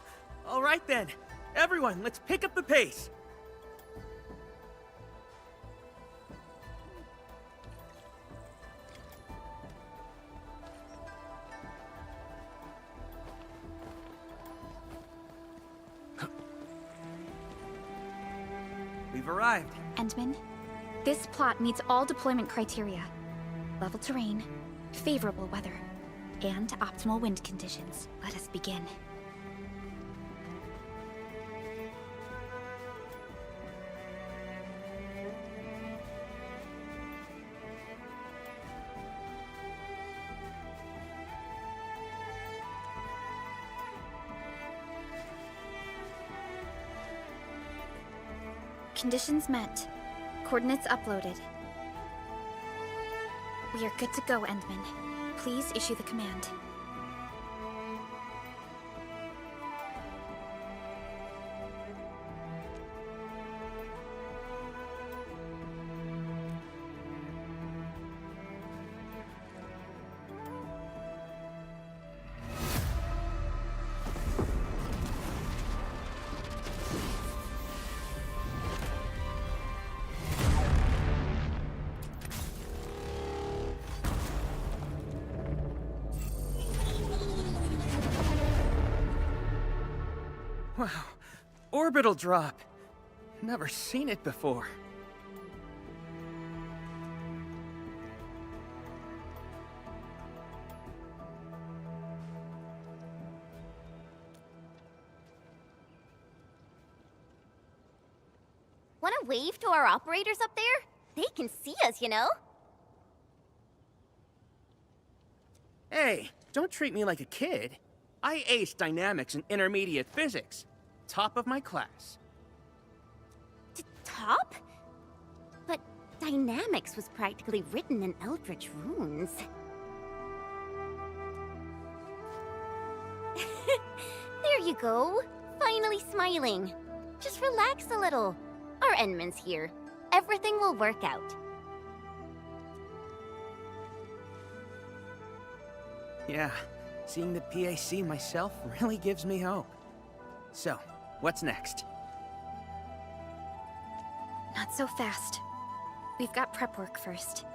All right then. Everyone, let's pick up the pace. We've arrived. Endman, this plot meets all deployment criteria. Level terrain, favorable weather, and optimal wind conditions. Let us begin. Conditions met. Coordinates uploaded. We are good to go, Endman. Please issue the command. Wow. Orbital drop. Never seen it before. Want to wave to our operators up there? They can see us, you know? Hey, don't treat me like a kid. I aced dynamics and intermediate physics. Top of my class. Top? But dynamics was practically written in Eldritch runes. There you go. Finally smiling. Just relax a little. Our Endman's here. Everything will work out. Yeah, seeing the PAC myself really gives me hope. So, what's next? Not so fast. We've got prep work first.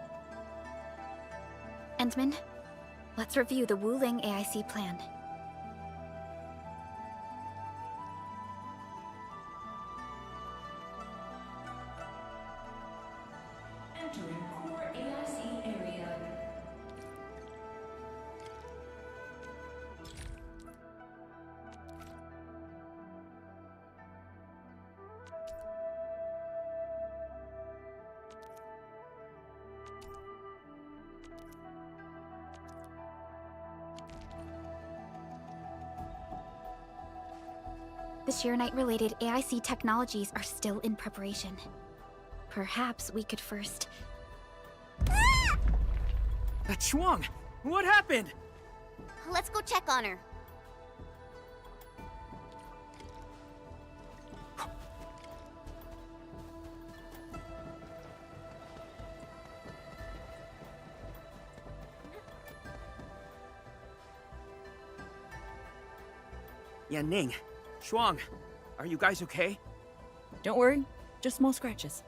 Endman, let's review the Wuling AIC plan. Entering core AIC area. The Shiranite-related AIC technologies are still in preparation. Perhaps we could first... That's Zhuang! What happened? Let's go check on her. Yanning, Zhuang, are you guys okay? Don't worry, just small scratches.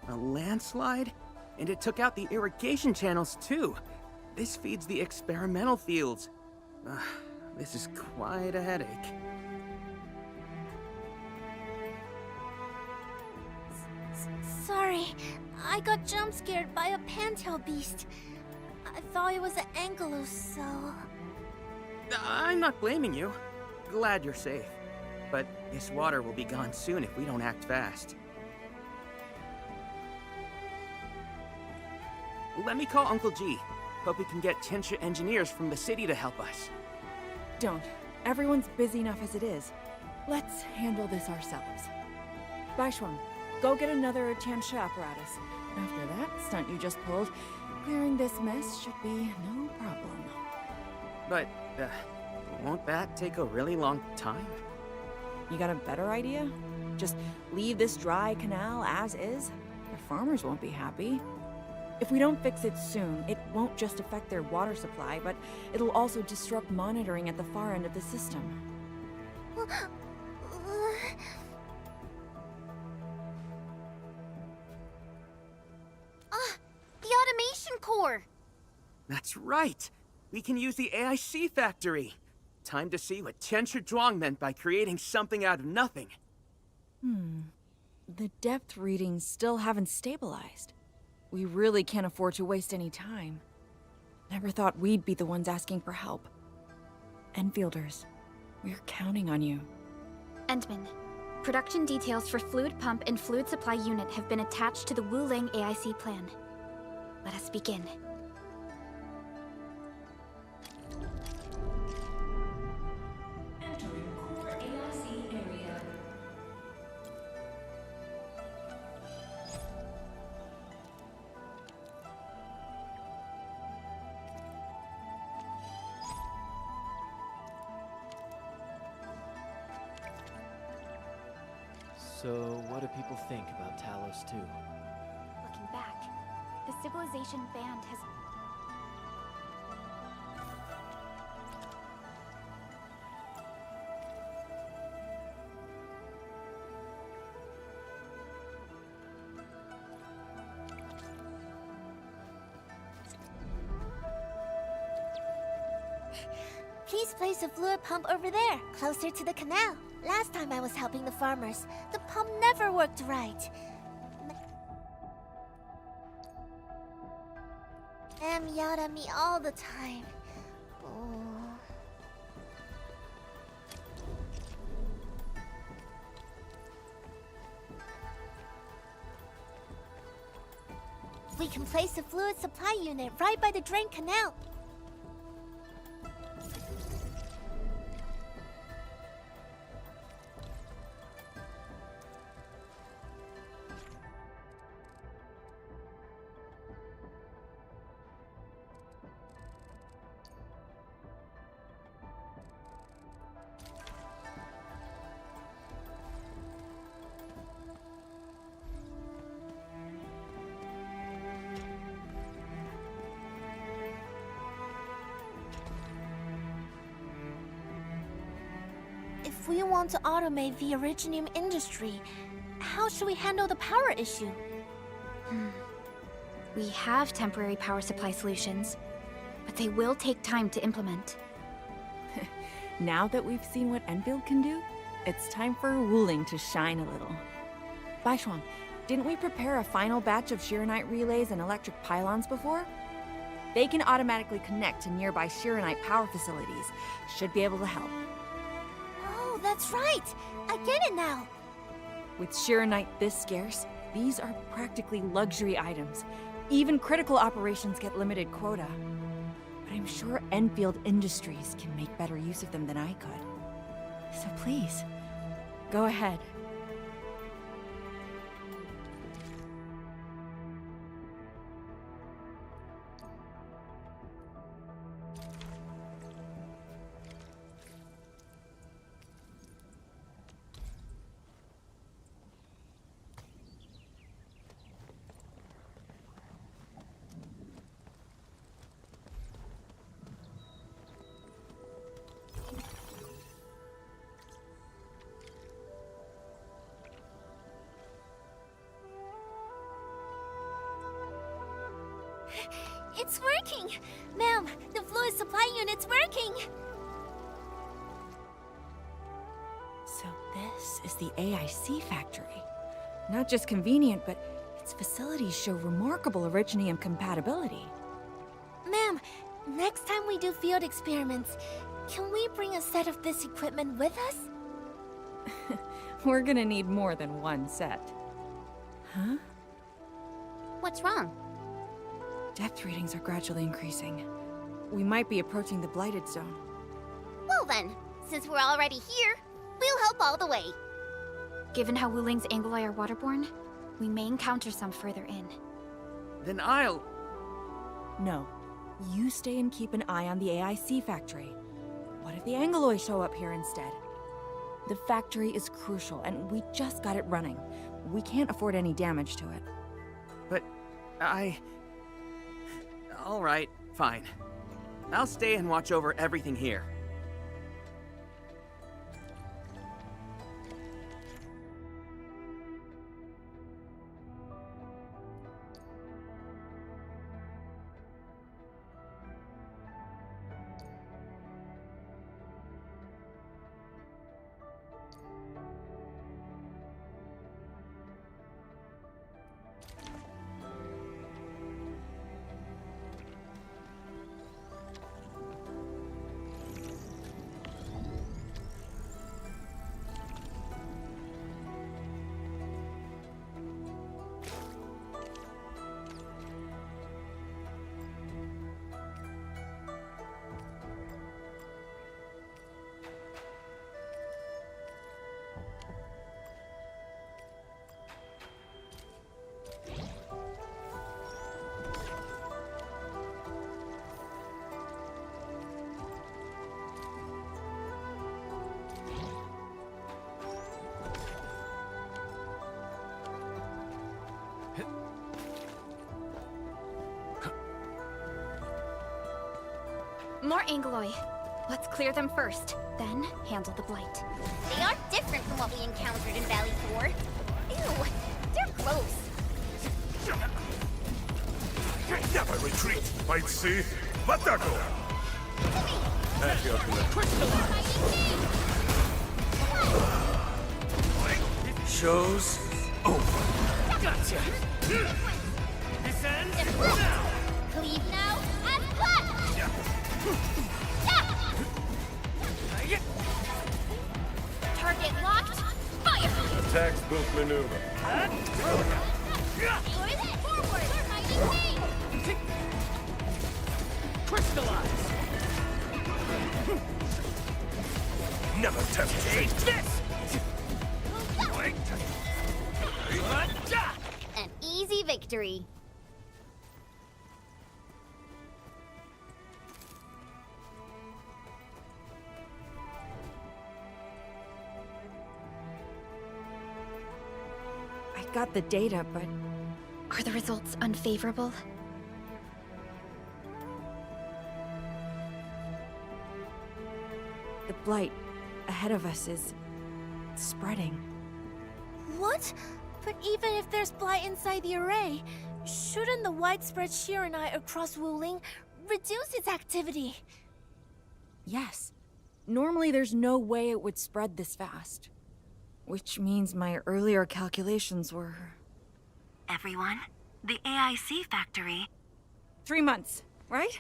A landslide? And it took out the irrigation channels, too. This feeds the experimental fields. This is quite a headache. Sorry, I got jump scared by a pantail beast. I thought it was an Anglo, so... I'm not blaming you. Glad you're safe. But this water will be gone soon if we don't act fast. Let me call Uncle G. Hope we can get Tianxia engineers from the city to help us. Don't. Everyone's busy enough as it is. Let's handle this ourselves. Baishuang, go get another Tianxia apparatus. After that stunt you just pulled, clearing this mess should be no problem. But, won't that take a really long time? You got a better idea? Just leave this dry canal as is? The farmers won't be happy. If we don't fix it soon, it won't just affect their water supply, but it'll also disrupt monitoring at the far end of the system. The automation core! That's right! We can use the AIC factory! Time to see what Tianxia Zhuang meant by creating something out of nothing. The depth readings still haven't stabilized. We really can't afford to waste any time. Never thought we'd be the ones asking for help. Enfielders, we're counting on you. Endman, production details for fluid pump and fluid supply unit have been attached to the Wuling AIC plan. Let us begin. Entering core AIC area. So, what do people think about Talos 2? Looking back, the civilization band has... Please place a fluid pump over there, closer to the canal. Last time I was helping the farmers, the pump never worked right. Em yelled at me all the time. Oh. We can place a fluid supply unit right by the drain canal. If we want to automate the originium industry, how should we handle the power issue? We have temporary power supply solutions, but they will take time to implement. Now that we've seen what Enfield can do, it's time for Wuling to shine a little. Baishuang, didn't we prepare a final batch of Shiranite relays and electric pylons before? They can automatically connect to nearby Shiranite power facilities. Should be able to help. Oh, that's right! I get it now! With Shiranite this scarce, these are practically luxury items. Even critical operations get limited quota. But I'm sure Enfield Industries can make better use of them than I could. So please, go ahead. It's working! Ma'am, the fluid supply unit's working! So this is the AIC factory. Not just convenient, but its facilities show remarkable originium compatibility. Ma'am, next time we do field experiments, can we bring a set of this equipment with us? We're gonna need more than one set. Huh? What's wrong? Depth readings are gradually increasing. We might be approaching the blighted zone. Well then, since we're already here, we'll help all the way. Given how Wuling's Angoloi are waterborne, we may encounter some further in. Then I'll... No. You stay and keep an eye on the AIC factory. What if the Angoloi show up here instead? The factory is crucial, and we just got it running. We can't afford any damage to it. But all right, fine. I'll stay and watch over everything here. More Angoloi. Let's clear them first, then handle the blight. They are different from what we encountered in Valley 4. Ew, they're gross. Never retreat, might see. Batago! Show's over. Gotcha! Descend now! Cleave now and clutch! Target locked, fire! A textbook maneuver. Forward! Mighty King! Crystallize! Never tempt Take this! An easy victory. I got the data, but... Are the results unfavorable? The blight ahead of us is... spreading. What? But even if there's blight inside the array, shouldn't the widespread Shiranite across Wuling reduce its activity? Yes. Normally there's no way it would spread this fast. Which means my earlier calculations were... Everyone, the AIC factory... 3 months, right?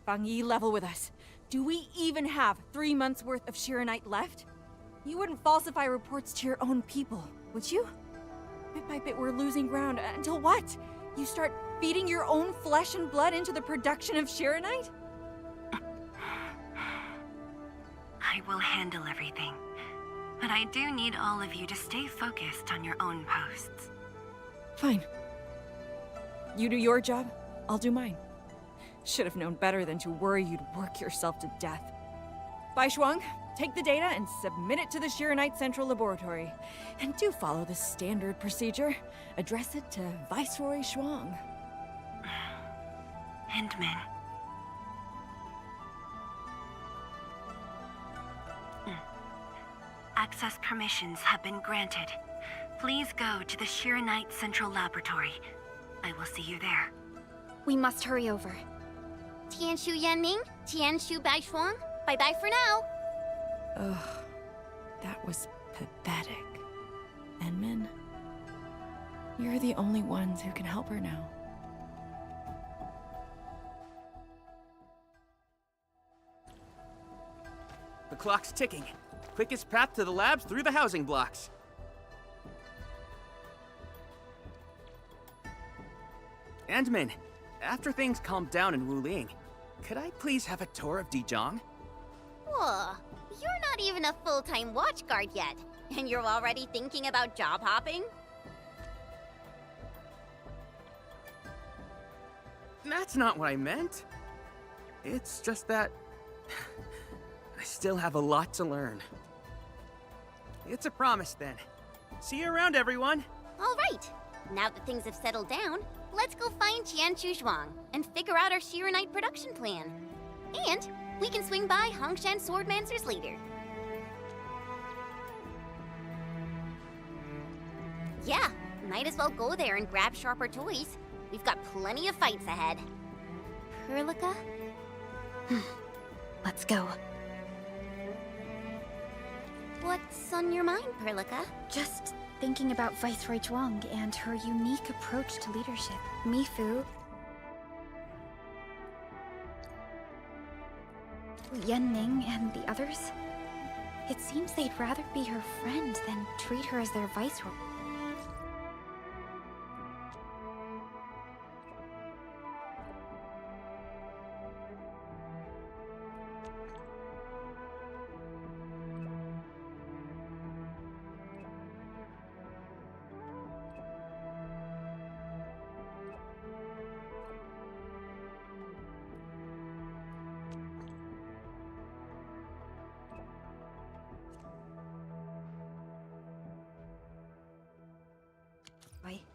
Fang Yi, level with us. Do we even have 3 months worth of Shiranite left? You wouldn't falsify reports to your own people, would you? Bit by bit we're losing ground, until what? You start feeding your own flesh and blood into the production of Shiranite? I will handle everything. But I do need all of you to stay focused on your own posts. Fine. You do your job, I'll do mine. Should have known better than to worry you'd work yourself to death. Bai Shuang, take the data and submit it to the Shiranite Central Laboratory. And do follow the standard procedure. Address it to Viceroy Shuang. Hindman. Access permissions have been granted. Please go to the Shiranite Central Laboratory. I will see you there. We must hurry over. Tianshu Yanning, Tianshu Baishuang, bye-bye for now. Ugh, that was pathetic. Enmin, you're the only ones who can help her now. The clock's ticking. Quickest path to the labs through the housing blocks. Endman, after things calm down in Wuling, could I please have a tour of Dijiang? Whoa, you're not even a full-time watch guard yet, and you're already thinking about job hopping? That's not what I meant. It's just that I still have a lot to learn. It's a promise then. See you around, everyone. All right. Now that things have settled down, let's go find Qianchu Zhuang and figure out our Shiranite production plan. And we can swing by Hongshan Swordmancers later. Yeah, might as well go there and grab sharper toys. We've got plenty of fights ahead. Perlica? Let's go. What's on your mind, Perlica? Just thinking about Viceroy Zhuang and her unique approach to leadership. Mifu, Yanning, and the others. It seems they'd rather be her friend than treat her as their viceroy.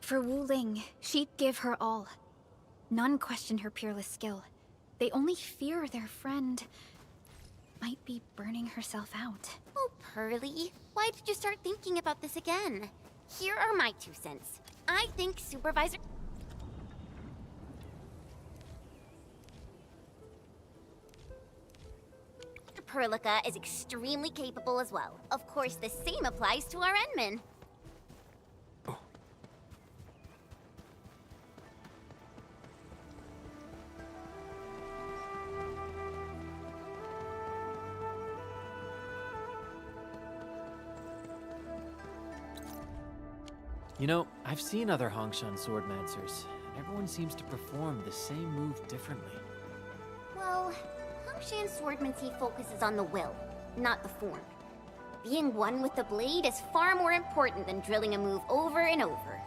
For Wuling, she'd give her all. None question her peerless skill. They only fear their friend might be burning herself out. Oh, Pearly, why did you start thinking about this again? Here are my 2 cents. I think Supervisor... Perlica is extremely capable as well. Of course, the same applies to our Endman. You know, I've seen other Hongshan Swordmancers, and everyone seems to perform the same move differently. Well, Hongshan Swordmancy focuses on the will, not the form. Being one with the blade is far more important than drilling a move over and over.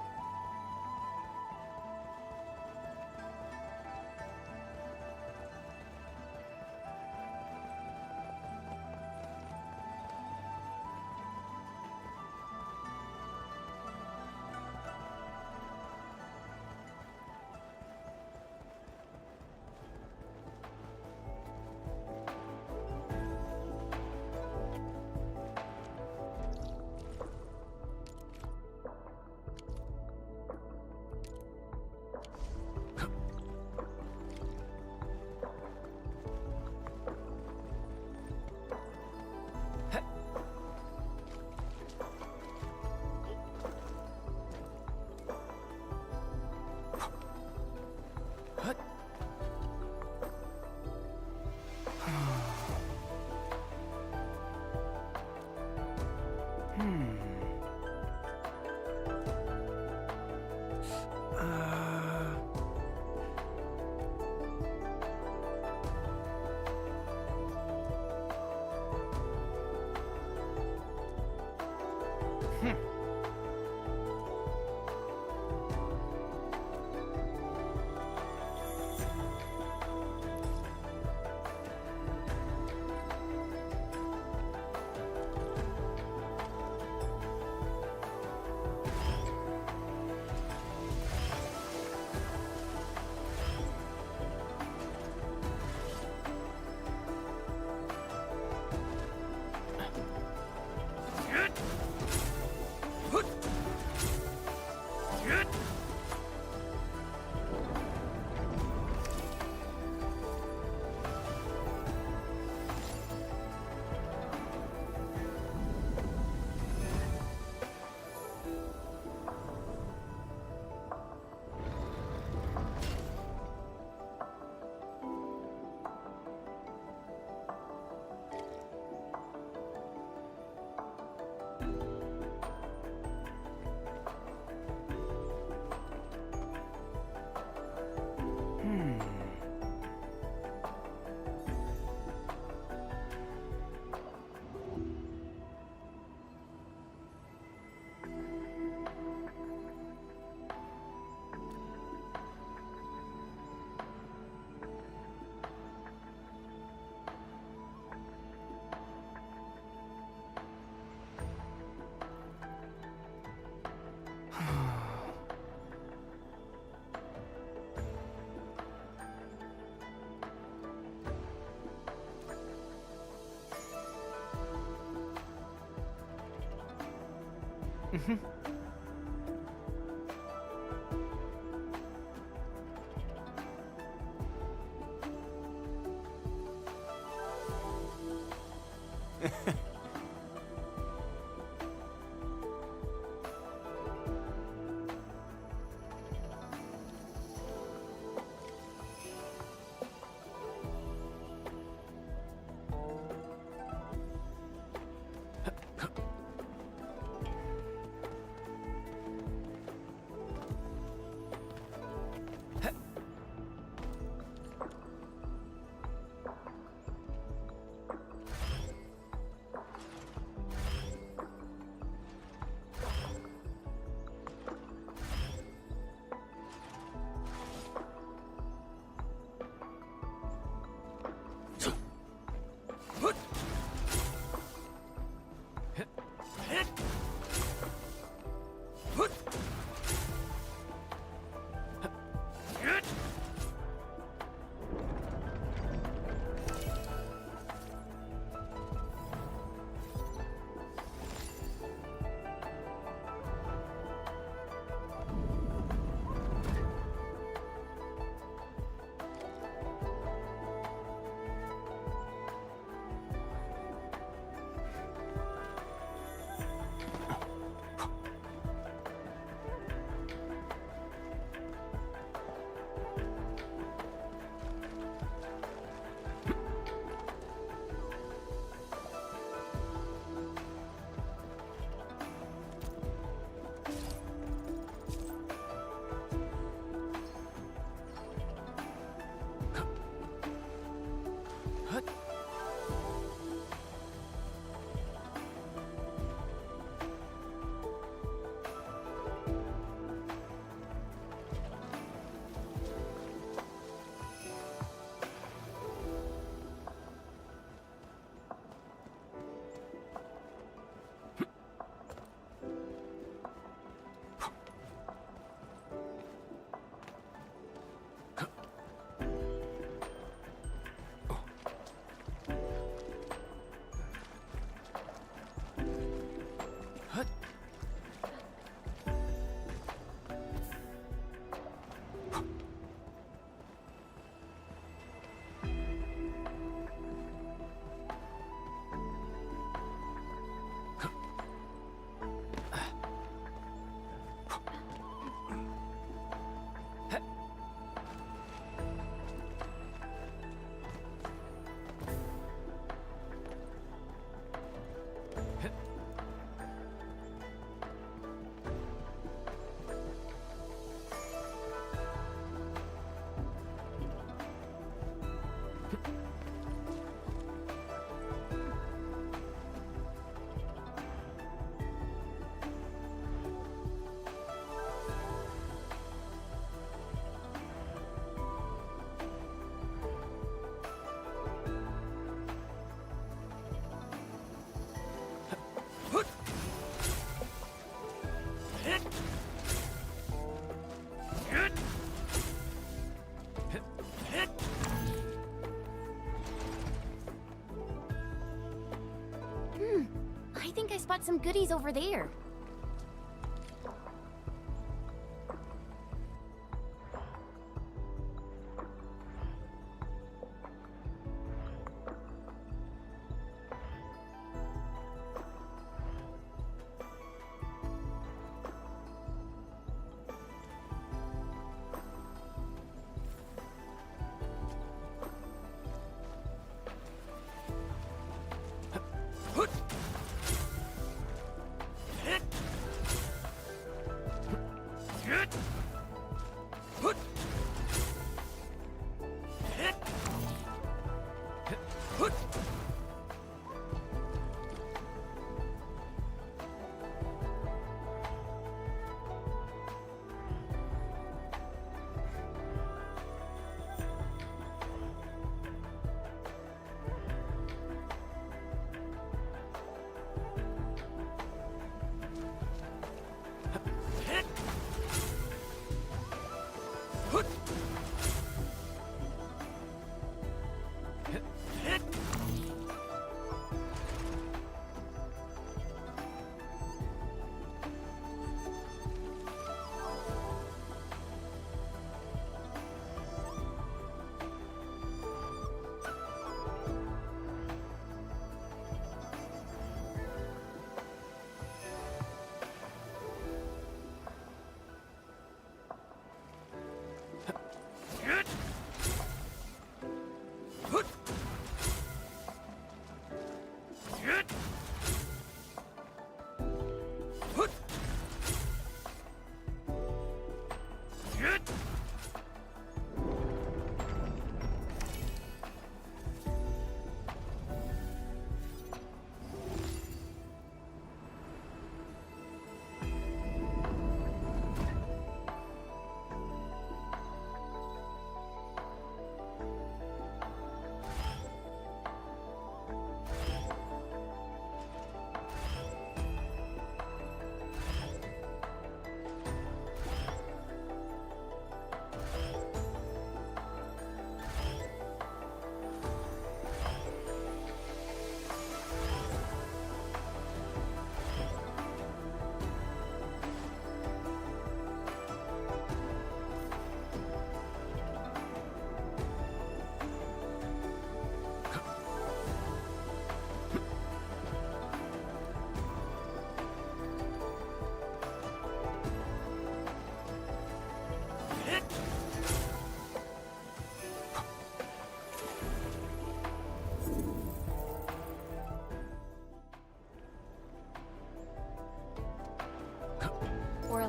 I think I spot some goodies over there.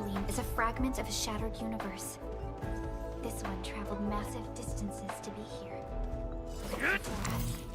gasoline is a fragment of a shattered universe. This one traveled massive distances to be here. For us.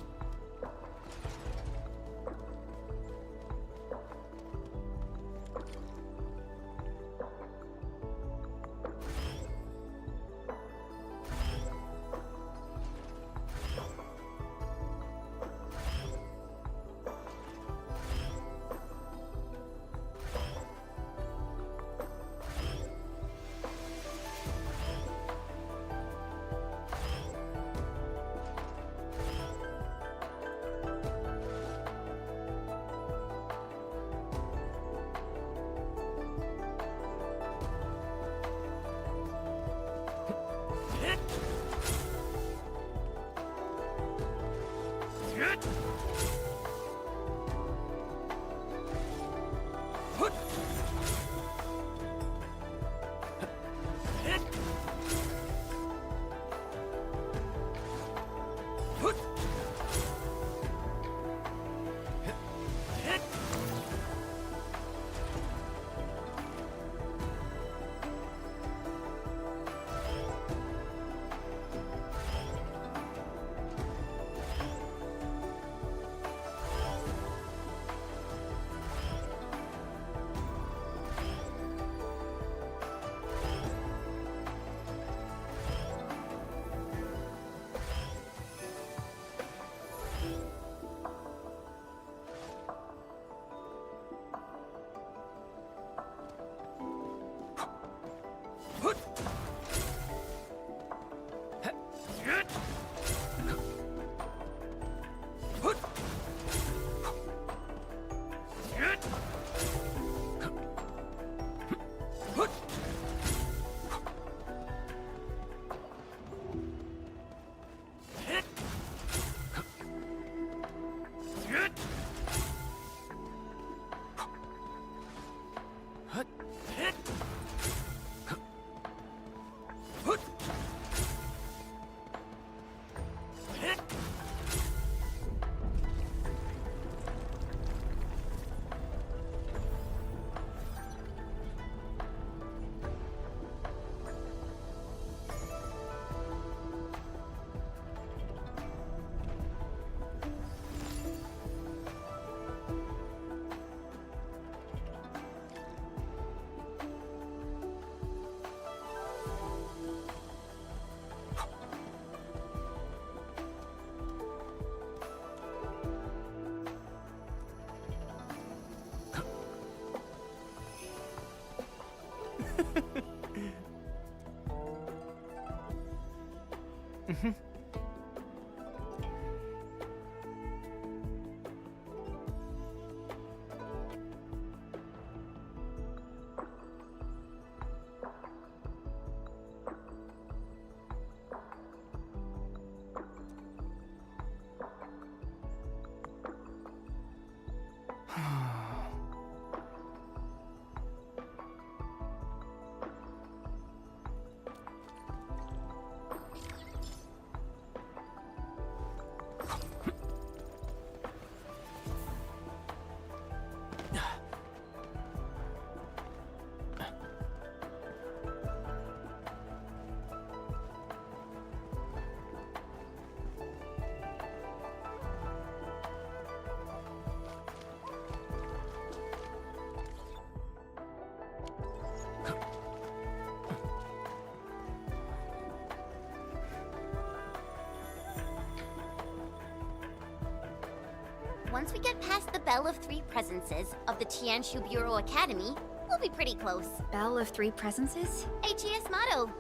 Once we get past the Bell of Three Presences of the Tianshu Bureau Academy, we'll be pretty close. Bell of Three Presences? HES motto.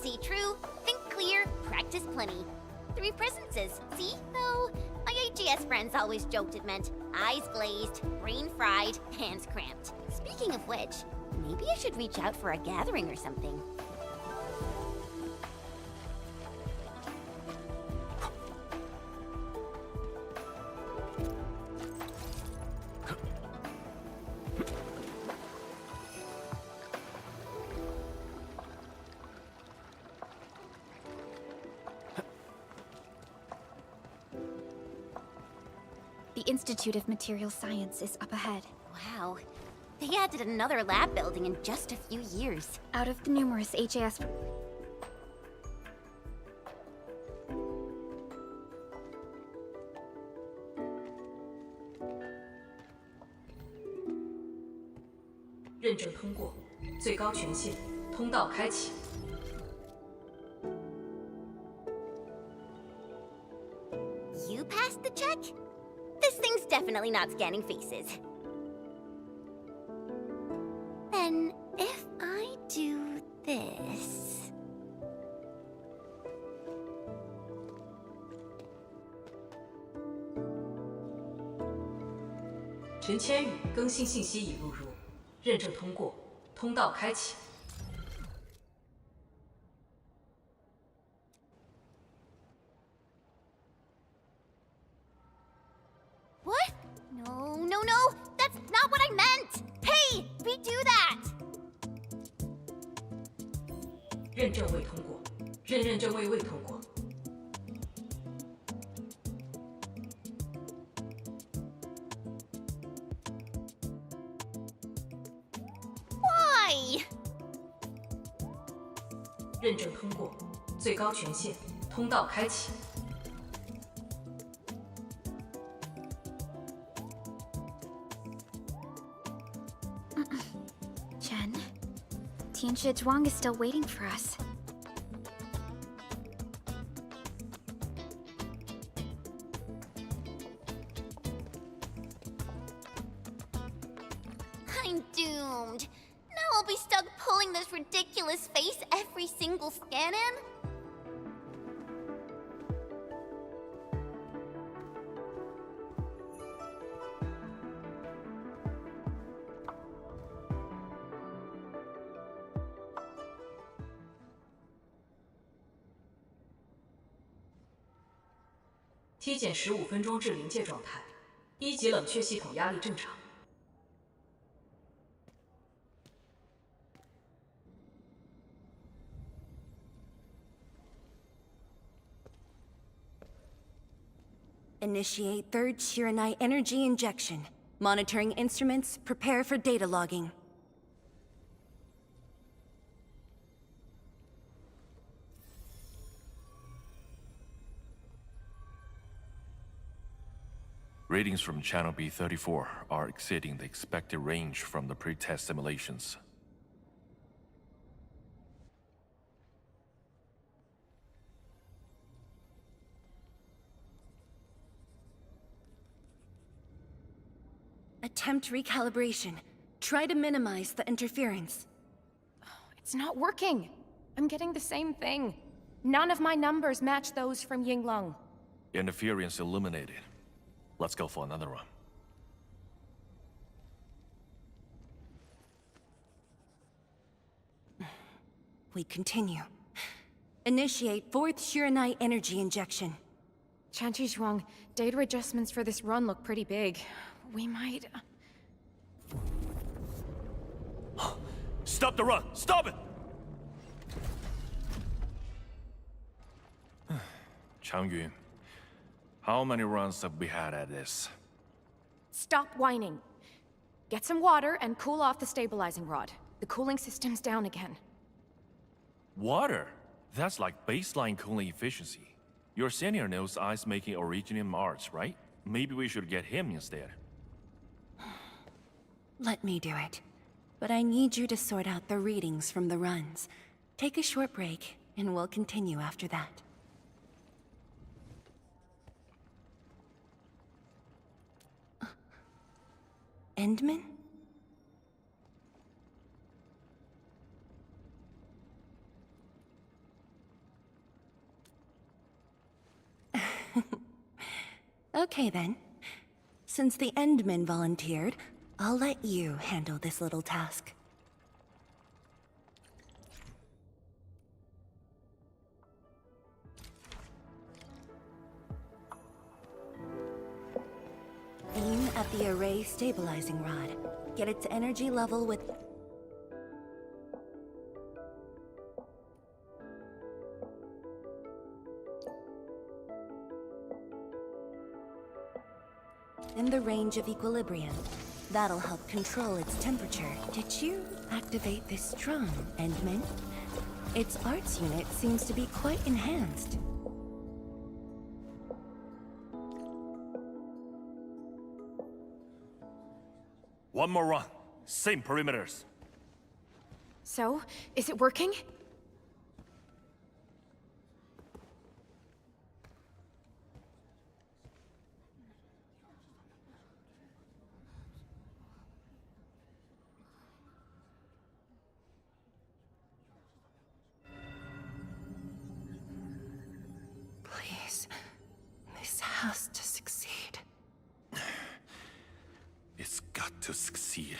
See true, think clear, practice plenty. Three presences, see? Though, my HES friends always joked it meant eyes glazed, brain fried, hands cramped. Speaking of which, maybe I should reach out for a gathering or something. The Institute of Material Science is up ahead. Wow. They added another lab building in just a few years. Out of the numerous HAS... You passed the check? This thing's definitely not scanning faces. Then, if I do this... What? No, no, no! That's not what I meant! Hey! Redo that! Why? Chen, Tianxie Zhuang is still waiting for us. I'm doomed. Now I'll be stuck pulling this ridiculous face every single scan-in? Initiate third Shiranite energy injection. Monitoring instruments, prepare for data logging. Readings from Channel B34 are exceeding the expected range from the pre-test simulations. Attempt recalibration. Try to minimize the interference. It's not working. I'm getting the same thing. None of my numbers match those from Yinglong. Interference eliminated. Let's go for another run. We continue. Initiate fourth Shiranite energy injection. Tianxie Zhuang, data adjustments for this run look pretty big. We might... Stop the run! Stop it! Changyun, how many runs have we had at this? Stop whining. Get some water and cool off the stabilizing rod. The cooling system's down again. Water? That's like baseline cooling efficiency. Your senior knows ice-making originated in Mars, right? Maybe we should get him instead. Let me do it. But I need you to sort out the readings from the runs. Take a short break, and we'll continue after that. Endman? Okay then. Since the Endman volunteered, I'll let you handle this little task. Aim at the array stabilizing rod. Get its energy level with... in the range of equilibrium. That'll help control its temperature. Did you activate this drum, Endman? Its arts unit seems to be quite enhanced. One more run. Same perimeters. So, is it working? Please, this has to succeed. It's got to succeed.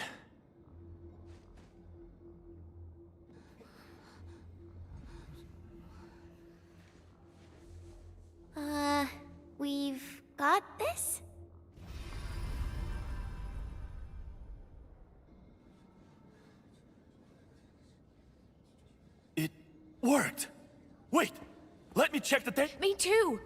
We've got this? It worked! Wait! Let me check the tape! Me too!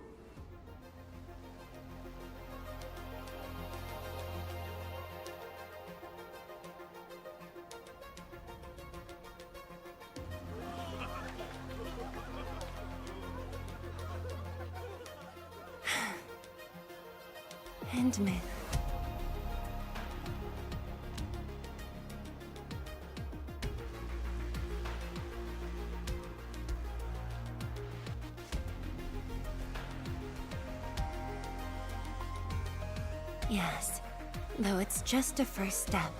Endman. Yes, though it's just a first step.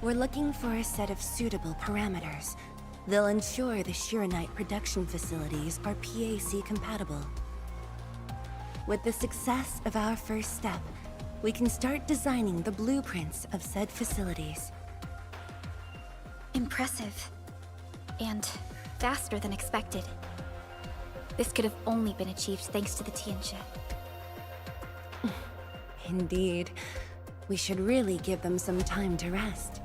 We're looking for a set of suitable parameters. They'll ensure the Shiranite production facilities are PAC compatible. With the success of our first step, we can start designing the blueprints of said facilities. Impressive. And faster than expected. This could have only been achieved thanks to the Tianxia. Indeed. We should really give them some time to rest.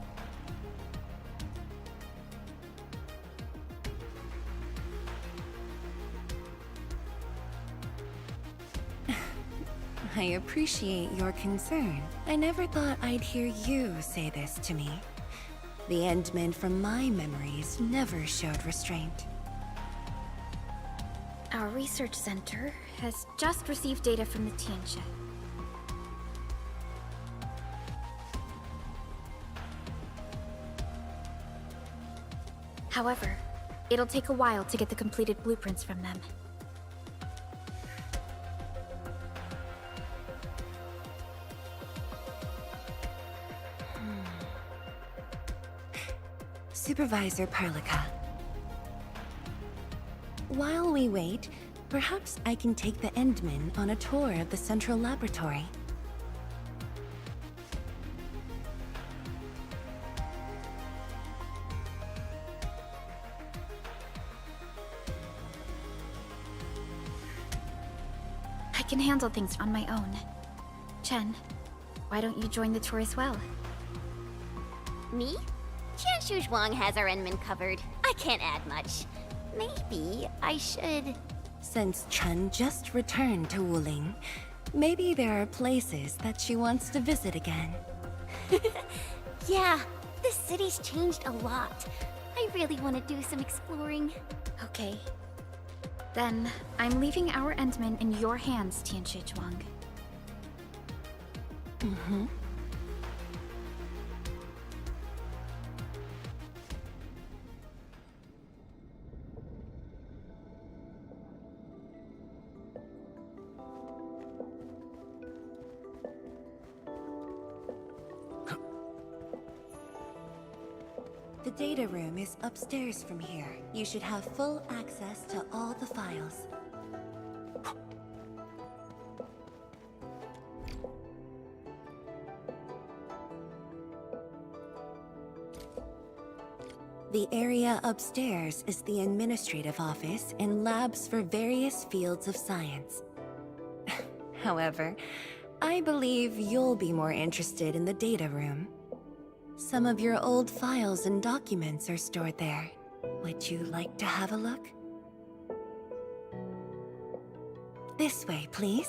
I appreciate your concern. I never thought I'd hear you say this to me. The Endman from my memories never showed restraint. Our research center has just received data from the Tianxia. However, it'll take a while to get the completed blueprints from them. Supervisor Perlica. While we wait, perhaps I can take the Endman on a tour of the central laboratory. I can handle things on my own. Chen, why don't you join the tour as well? Me? Qianshu Zhuang has our Enman covered. I can't add much. Maybe I should... Since Chen just returned to Wuling, maybe there are places that she wants to visit again. Yeah, this city's changed a lot. I really want to do some exploring. Okay. Then, I'm leaving our Endman in your hands, Qianshu Zhuang. Mm-hmm. The data room is upstairs from here. You should have full access to all the files. The area upstairs is the administrative office and labs for various fields of science. However, I believe you'll be more interested in the data room. Some of your old files and documents are stored there. Would you like to have a look? This way, please.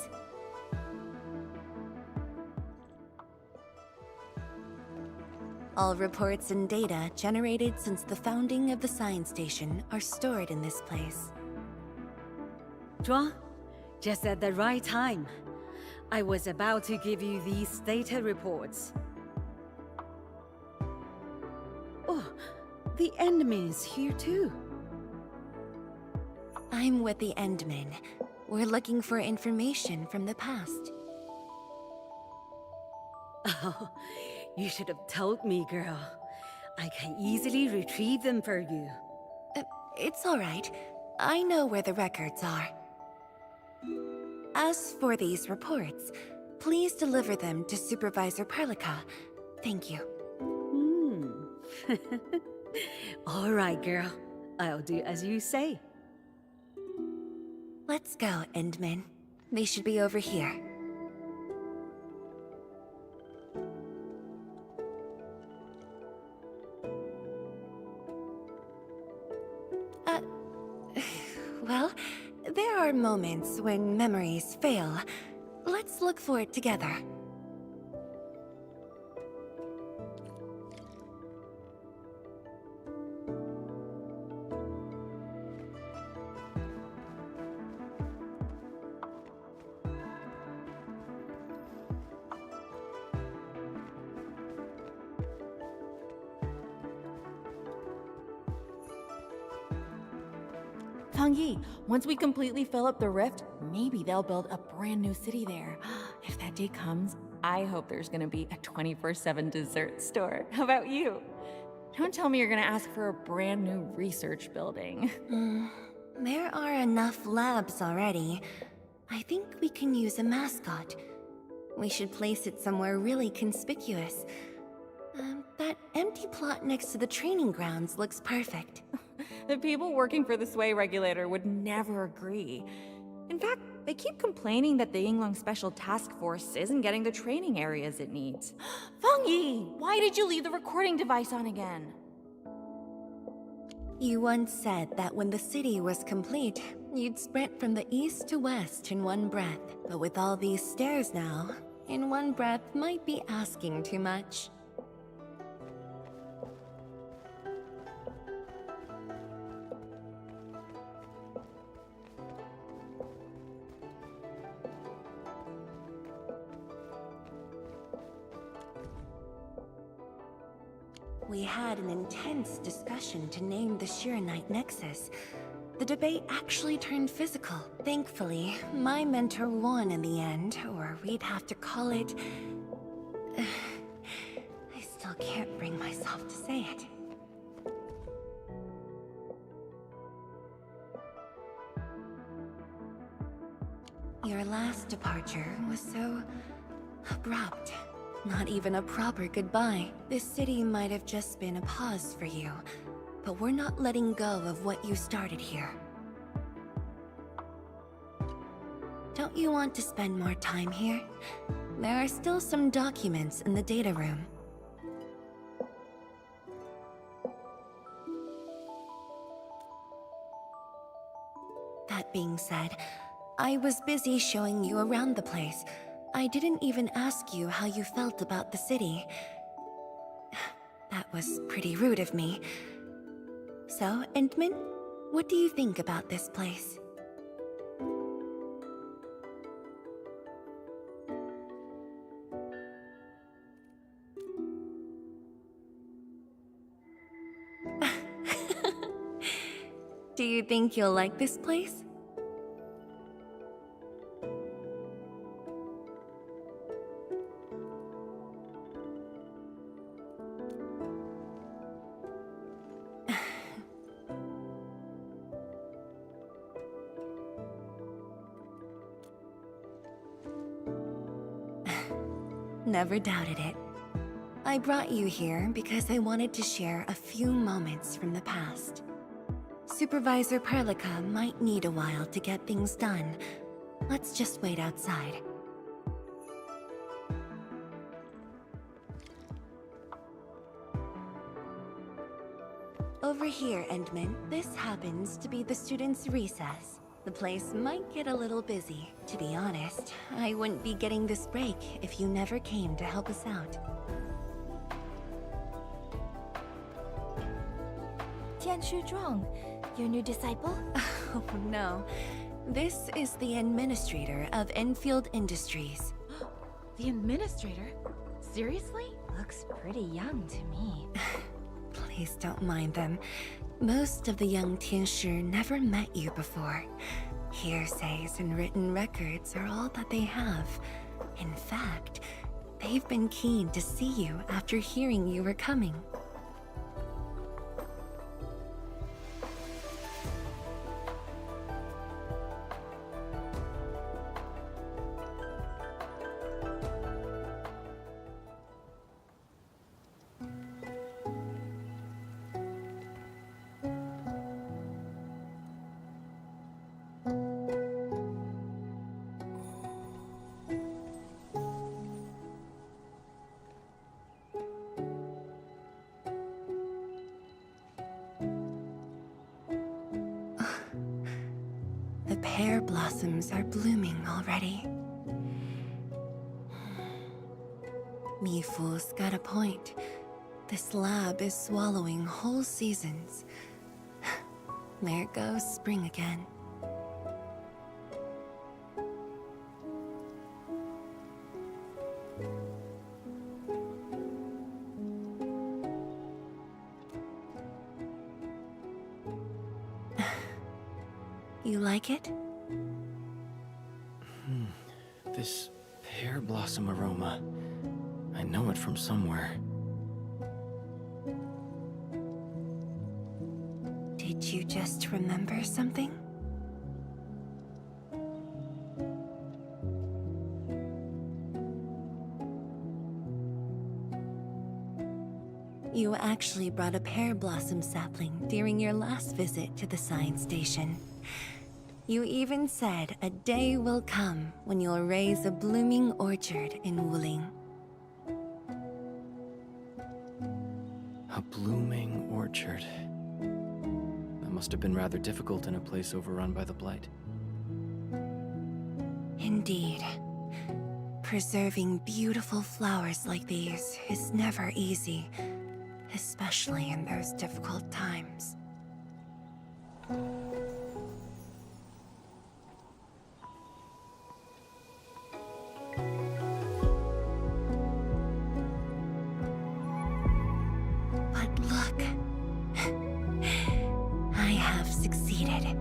All reports and data generated since the founding of the science station are stored in this place. Zhuang, just at the right time. I was about to give you these data reports. Oh, the Endman's here too. I'm with the Endmen. We're looking for information from the past. Oh, you should have told me, girl. I can easily retrieve them for you. It's all right. I know where the records are. As for these reports, please deliver them to Supervisor Perlica. Thank you. All right, girl. I'll do as you say. Let's go, Endman. They should be over here. Well, there are moments when memories fail. Let's look for it together. Tongyi, once we completely fill up the rift, maybe they'll build a brand new city there. If that day comes, I hope there's gonna be a 24/7 dessert store. How about you? Don't tell me you're gonna ask for a brand new research building. There are enough labs already. I think we can use a mascot. We should place it somewhere really conspicuous. That empty plot next to the training grounds looks perfect. The people working for the Sway Regulator would never agree. In fact, they keep complaining that the Yinglong Special Task Force isn't getting the training areas it needs. Fengyi, why did you leave the recording device on again? You once said that when the city was complete, you'd sprint from the east to west in one breath. But with all these stairs now, in one breath might be asking too much. We had an intense discussion to name the Shiranite Nexus. The debate actually turned physical. Thankfully, my mentor won in the end, or we'd have to call it... I still can't bring myself to say it. Your last departure was so... abrupt. Not even a proper goodbye. This city might have just been a pause for you, but we're not letting go of what you started here. Don't you want to spend more time here? There are still some documents in the data room. That being said, I was busy showing you around the place. I didn't even ask you how you felt about the city. That was pretty rude of me. So, Endman, what do you think about this place? Do you think you'll like this place? Never doubted it. I brought you here because I wanted to share a few moments from the past. Supervisor Perlica might need a while to get things done. Let's just wait outside. Over here, Endman. This happens to be the students' recess. The place might get a little busy. To be honest, I wouldn't be getting this break if you never came to help us out. Tianshu Zhuang, your new disciple? Oh no. This is the administrator of Enfield Industries. The administrator? Seriously? Looks pretty young to me. Please don't mind them. Most of the young Tianshi never met you before. Hearsays and written records are all that they have. In fact, they've been keen to see you after hearing you were coming. The pear blossoms are blooming already. Mifu's got a point. This lab is swallowing whole seasons. There goes spring again. You like it? This pear blossom aroma. I know it from somewhere. Did you just remember something? You actually brought a pear blossom sapling during your last visit to the science station. You even said a day will come when you'll raise a blooming orchard in Wuling. A blooming orchard. That must have been rather difficult in a place overrun by the Blight. Indeed. Preserving beautiful flowers like these is never easy, especially in those difficult times. But look, I have succeeded.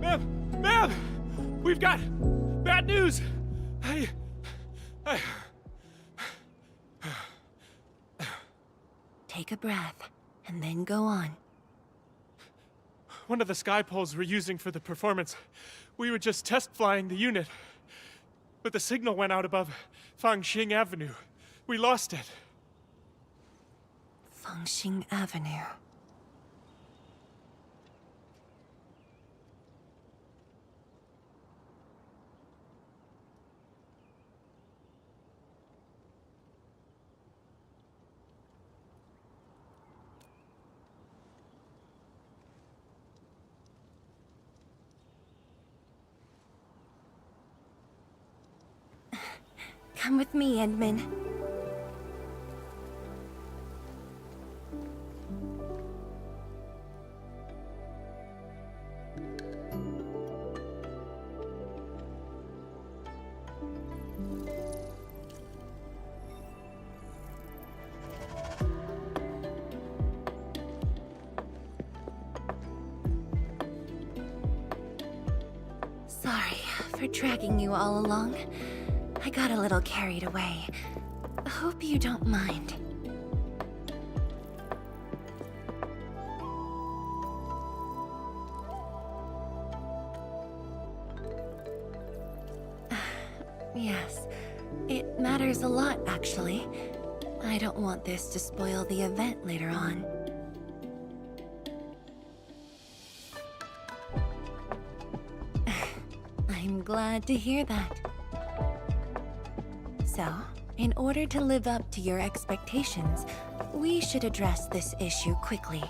Ma'am! We've got bad news! Take a breath, and then go on. One of the sky poles we're using for the performance, we were just test flying the unit. But the signal went out above Fangxing Avenue. We lost it. Fangxing Avenue. Come with me, Edmund. Sorry for dragging you all along. I got a little carried away. Hope you don't mind. Yes, it matters a lot, actually. I don't want this to spoil the event later on. I'm glad to hear that. So, in order to live up to your expectations, we should address this issue quickly.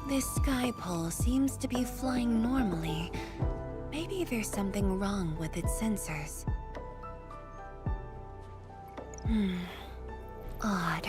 This sky pole seems to be flying normally. Maybe there's something wrong with its sensors. Odd.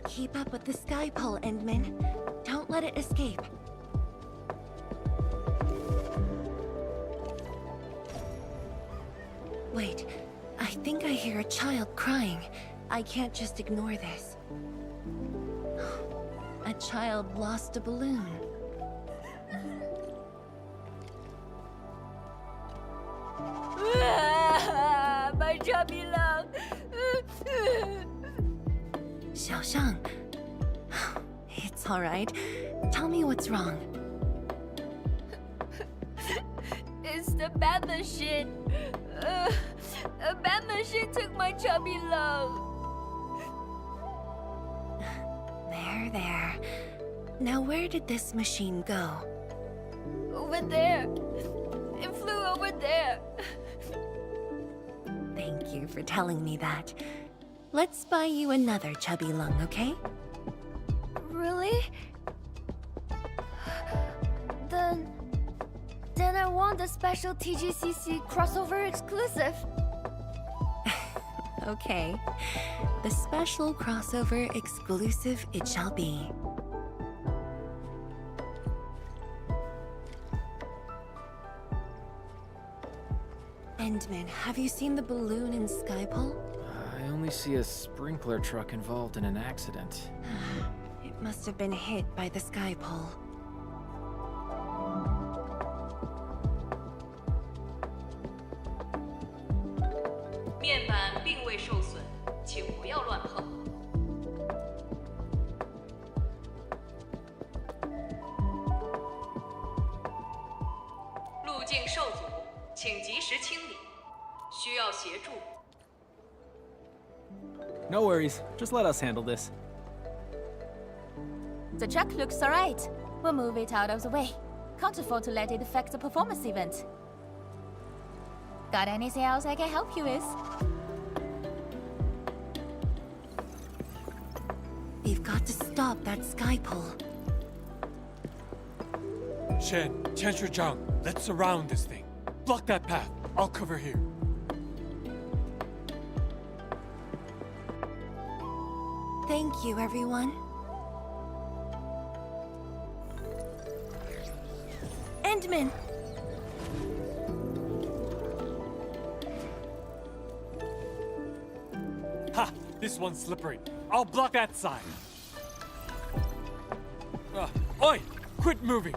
Keep up with the sky pole, Endman. Don't let it escape. Wait, I think I hear a child crying. I can't just ignore this. A child lost a balloon. My chubby love. Xiaoshang. It's all right. Tell me what's wrong. It's the bad machine. A bad machine took my chubby love. There. Now where did this machine go? Over there. It flew over there. Thank you for telling me that. Let's buy you another chubby lung, okay? Really? Then I want the special TGCC crossover exclusive. Okay. The special crossover exclusive it shall be. Endman, have you seen the balloon in Skypole? I only see a sprinkler truck involved in an accident. It must have been hit by the Skypole. No worries. Just let us handle this. The truck looks alright. We'll move it out of the way. Can't afford to let it affect the performance event. Got anything else I can help you with? We've got to stop that Skypole. Shen, Chancellor Zhang, let's surround this thing. Block that path. I'll cover here. Thank you, everyone. Endman! Ha! This one's slippery. I'll block that side. Oi! Quit moving!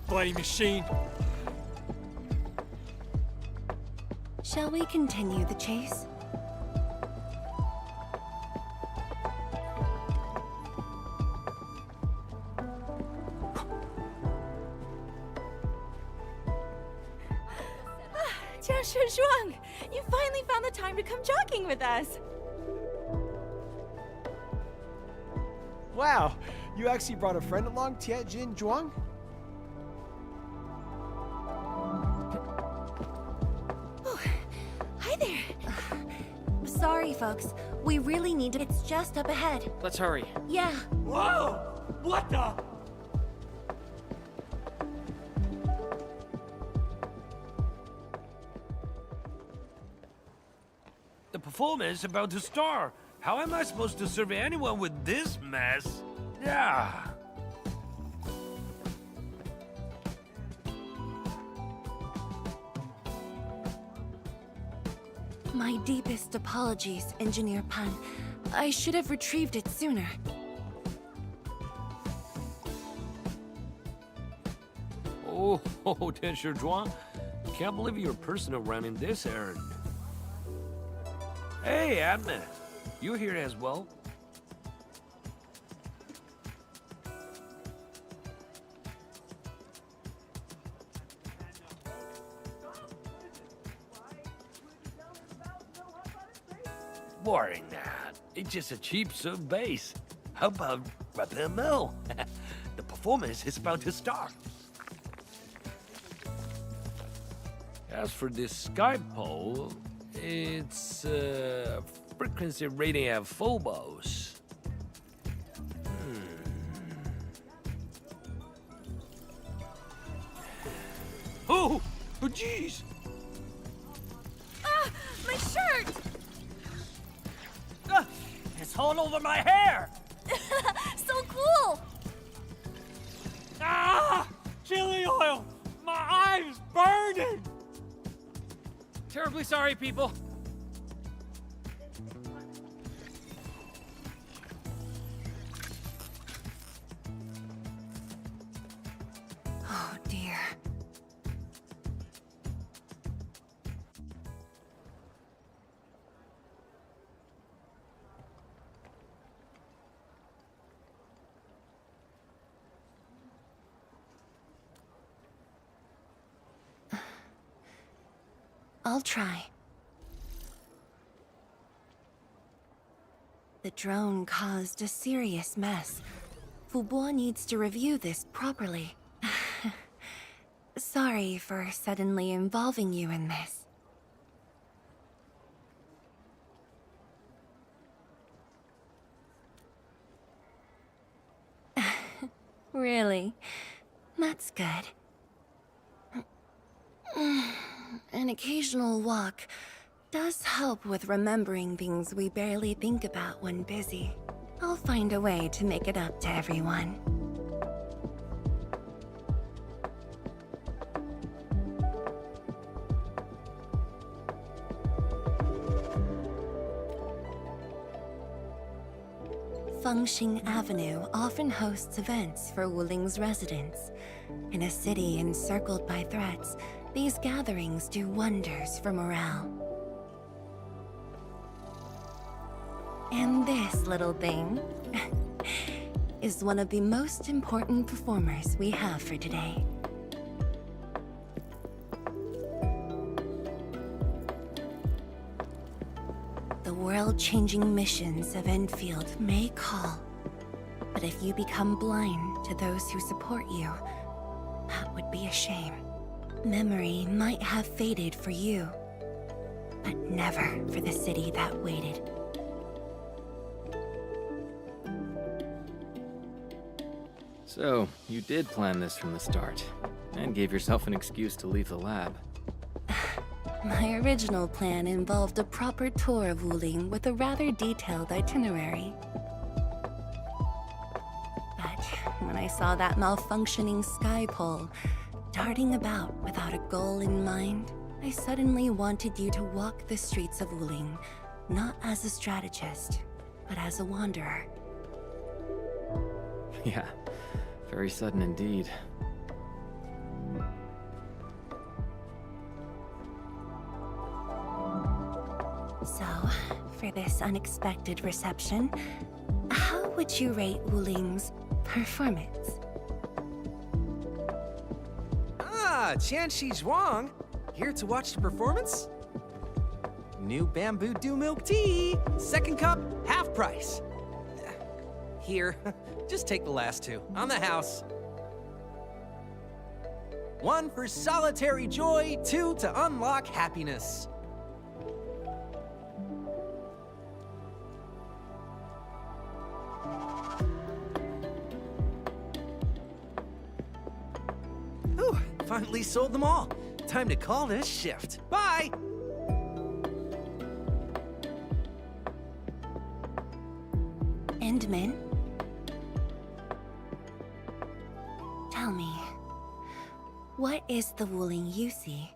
Bloody machine. Shall we continue the chase? Chancellor Zhuang, you finally found the time to come jogging with us. Wow, you actually brought a friend along, Tianjin Zhuang? Hi there. Sorry, folks. We really need to. It's just up ahead. Let's hurry. Yeah. Whoa! What the? The performance is about to start. How am I supposed to serve anyone with this mess? Yeah. My deepest apologies, Engineer Pan. I should have retrieved it sooner. Oh, Chancellor Zhuang. Can't believe you're personal running this errand. Hey, Admin. You here as well? Boring that. It's just a cheap sub bass. How about Rapid Mill? The performance is about to start. As for this sky pole, it's frequency rating at phobos. Oh, jeez! Ah, my shirt! It's all over my hair! So cool! Ah! Chili oil! My eye's burning! Terribly sorry, people. Oh dear. I'll try. The drone caused a serious mess. Fubo needs to review this properly. Sorry for suddenly involving you in this. Really? That's good. An occasional walk does help with remembering things we barely think about when busy. I'll find a way to make it up to everyone. Fengxing Avenue often hosts events for Wuling's residents. In a city encircled by threats, these gatherings do wonders for morale. And this little thing is one of the most important performers we have for today. The world-changing missions of Endfield may call, but if you become blind to those who support you, that would be a shame. Memory might have faded for you, but never for the city that waited. So, you did plan this from the start, and gave yourself an excuse to leave the lab. My original plan involved a proper tour of Wuling with a rather detailed itinerary. But when I saw that malfunctioning sky pole, darting about without a goal in mind, I suddenly wanted you to walk the streets of Wuling, not as a strategist, but as a wanderer. Yeah, very sudden indeed. So, for this unexpected reception, how would you rate Wuling's performance? Ah, Qianxi Zhuang. Here to watch the performance? New bamboo dew milk tea. Second cup, half price. Here, just take the last two. On the house. 1 for solitary joy, 2 to unlock happiness. Whew, finally sold them all. Time to call this shift. Bye! Endman? Tell me, what is the Wuling you see?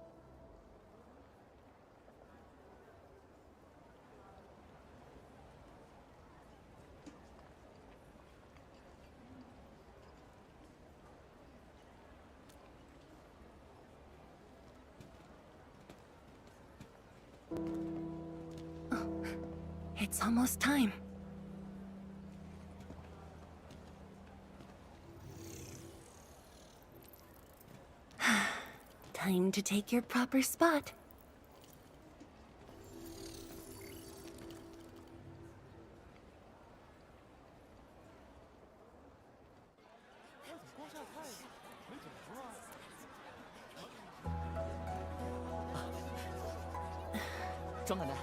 Oh, it's almost time. Time to take your proper spot. 当然了。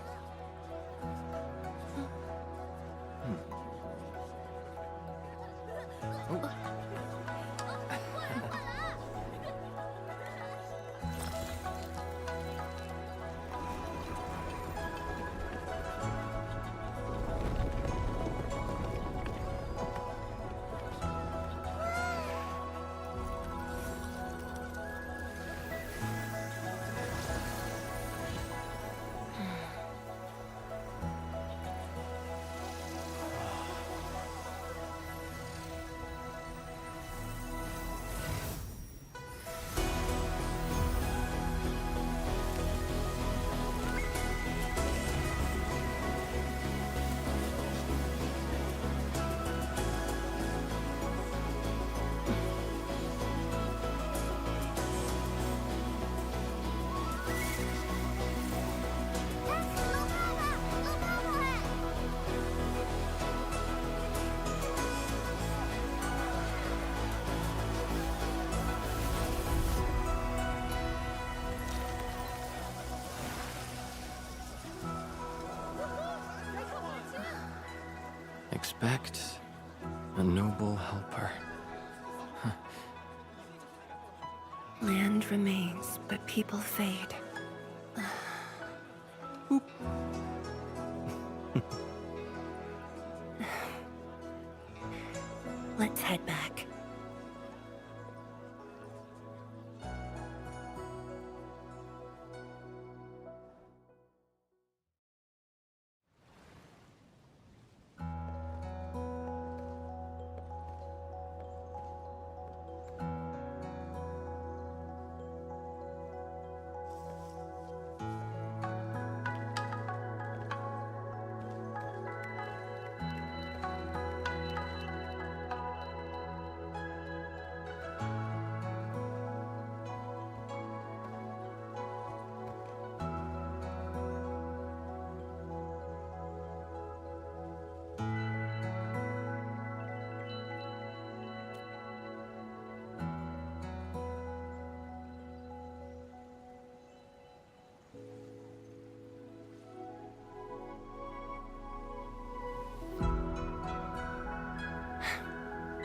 Expect a noble helper. Land remains, but people fade. Let's head back.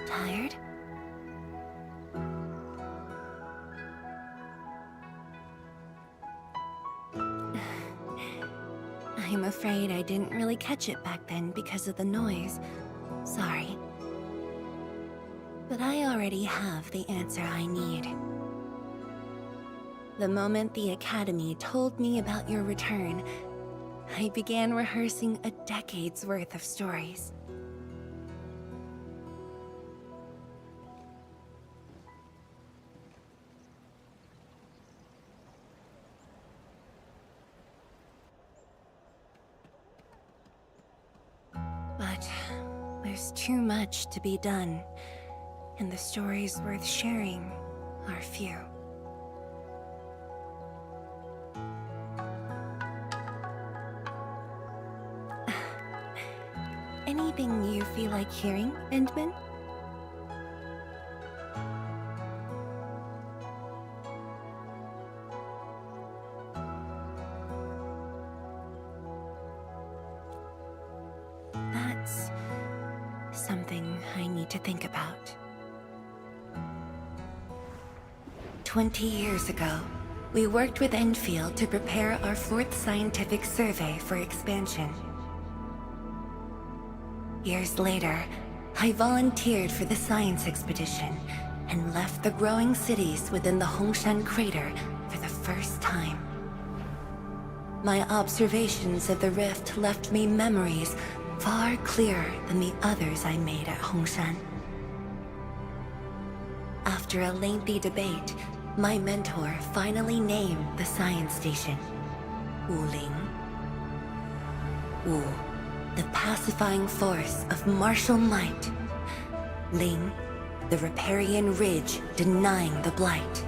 Tired? I'm afraid I didn't really catch it back then because of the noise. Sorry. But I already have the answer I need. The moment the Academy told me about your return, I began rehearsing a decade's worth of stories. But there's too much to be done, and the stories worth sharing are few. Anything you feel like hearing, Endman? That's something I need to think about. 20 years ago, we worked with Endfield to prepare our 4th scientific survey for expansion. Years later, I volunteered for the science expedition and left the growing cities within the Hongshan crater for the first time. My observations of the rift left me memories far clearer than the others I made at Hongshan. After a lengthy debate, my mentor finally named the science station Wuling. Wu, the pacifying force of martial might. Ling, the riparian ridge denying the blight.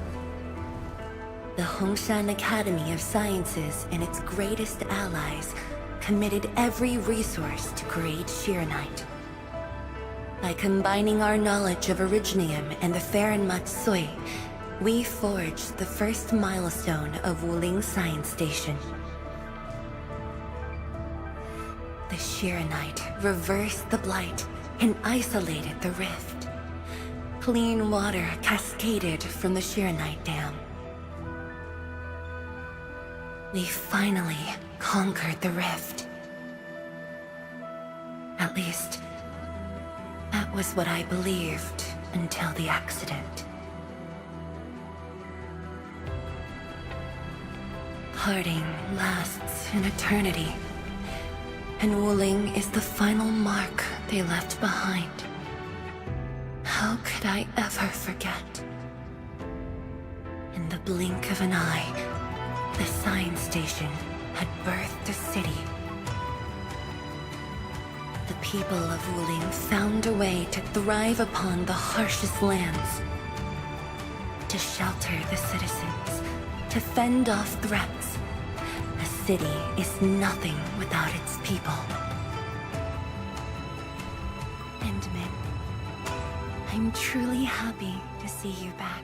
The Hongshan Academy of Sciences and its greatest allies committed every resource to create Shiranite. By combining our knowledge of Originium and the Farron Matsui, we forged the first milestone of Wuling Science Station. Shiranite reversed the blight and isolated the rift. Clean water cascaded from the Shiranite Dam. We finally conquered the rift. At least, that was what I believed until the accident. Parting lasts an eternity, and Wuling is the final mark they left behind. How could I ever forget? In the blink of an eye, the science station had birthed a city. The people of Wuling found a way to thrive upon the harshest lands, to shelter the citizens, to fend off threats. A city is nothing without its people. Endman, I'm truly happy to see you back.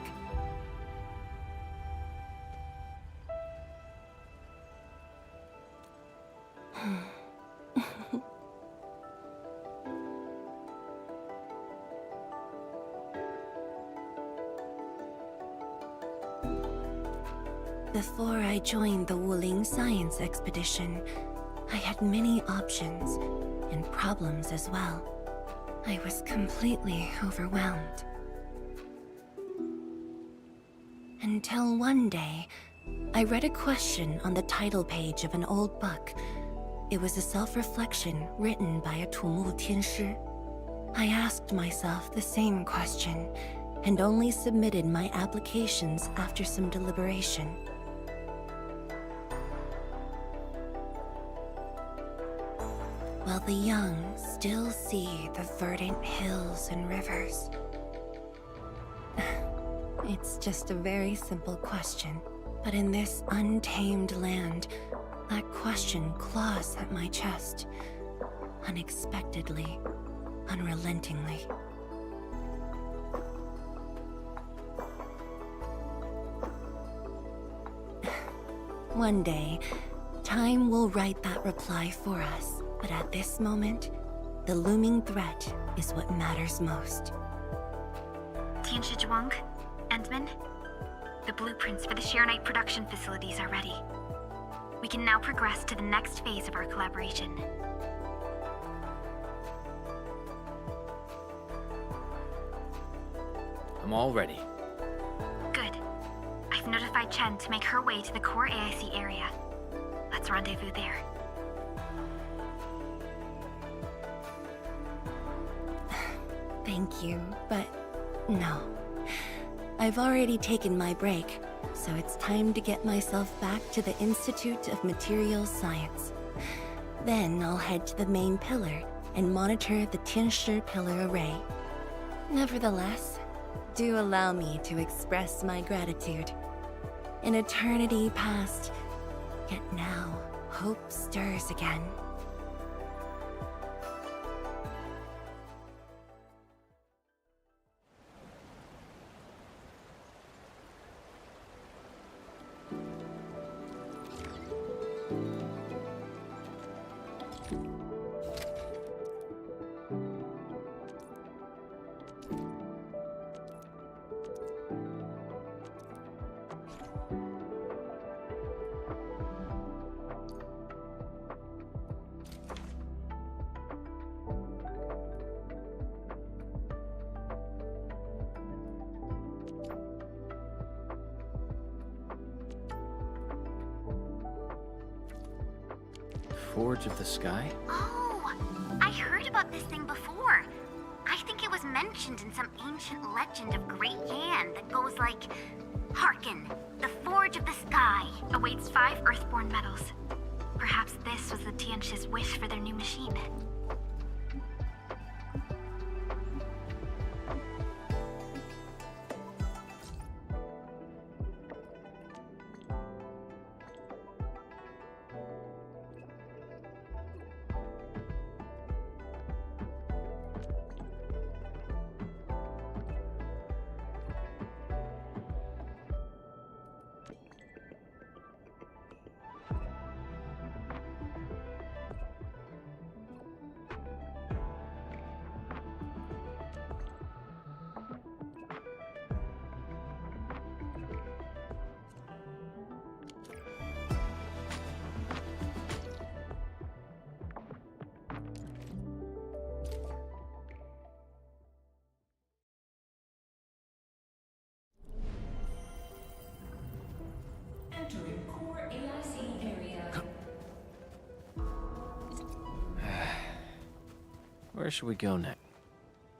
Before I joined the Wuling science expedition, I had many options, and problems as well. I was completely overwhelmed. Until one day, I read a question on the title page of an old book. It was a self-reflection written by a Tumu Tianshi. I asked myself the same question, and only submitted my applications after some deliberation. While the young still see the verdant hills and rivers. It's just a very simple question, but in this untamed land, that question claws at my chest, unexpectedly, unrelentingly. One day, time will write that reply for us. But at this moment, the looming threat is what matters most. Tianshi Zhuang, Endman, the blueprints for the Shiranite production facilities are ready. We can now progress to the next phase of our collaboration. I'm all ready. Good. I've notified Chen to make her way to the core AIC area. Let's rendezvous there. Thank you, but no. I've already taken my break, so it's time to get myself back to the Institute of Materials Science. Then I'll head to the main pillar and monitor the Tianshi pillar array. Nevertheless, do allow me to express my gratitude. An eternity past, yet now hope stirs again. Forge of the Sky? Oh, I heard about this thing before. I think it was mentioned in some ancient legend of Great Yan that goes like, "Hearken, the Forge of the Sky awaits 5 Earthborn metals. Perhaps this was the Tianshi's wish for their new machine. Where should we go next?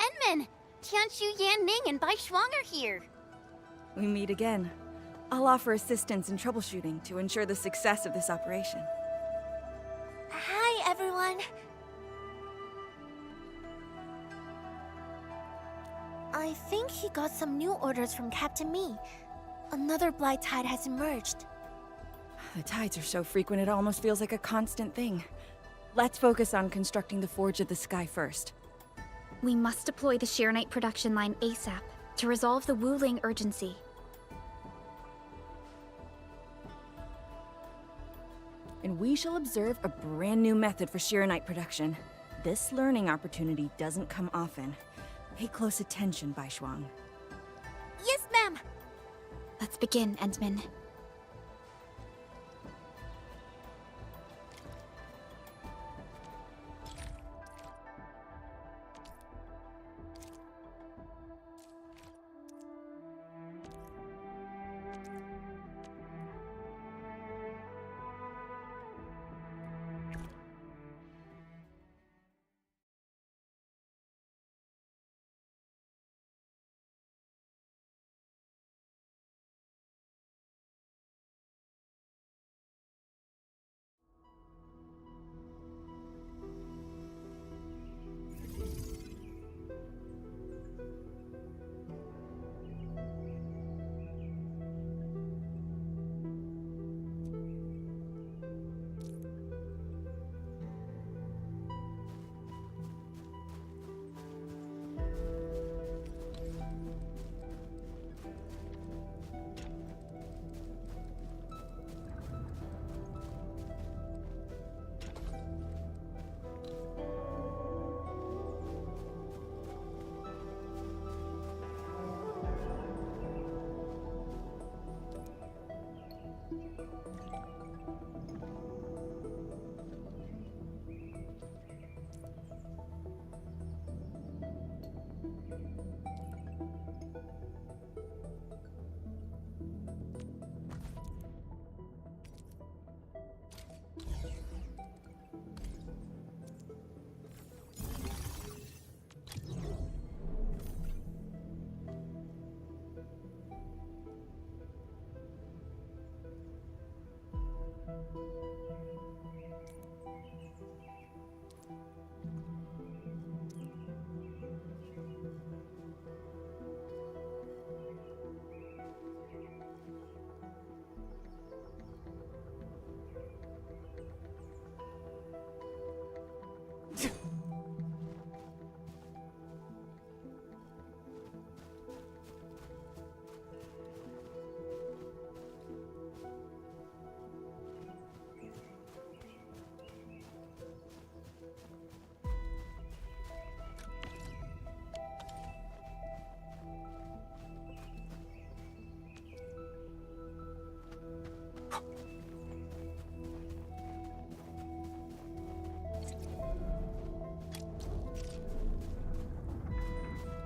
Enman! Tianshu, Yan Ning, and Bai Shuang are here. We meet again. I'll offer assistance in troubleshooting to ensure the success of this operation. Hi, everyone. I think he got some new orders from Captain Mi. Another blight tide has emerged. The tides are so frequent it almost feels like a constant thing. Let's focus on constructing the Forge of the Sky first. We must deploy the Sheernite production line ASAP to resolve the Wuling urgency. And we shall observe a brand new method for Sheernite production. This learning opportunity doesn't come often. Pay close attention, Bai Shuang. Yes, ma'am! Let's begin, Endman.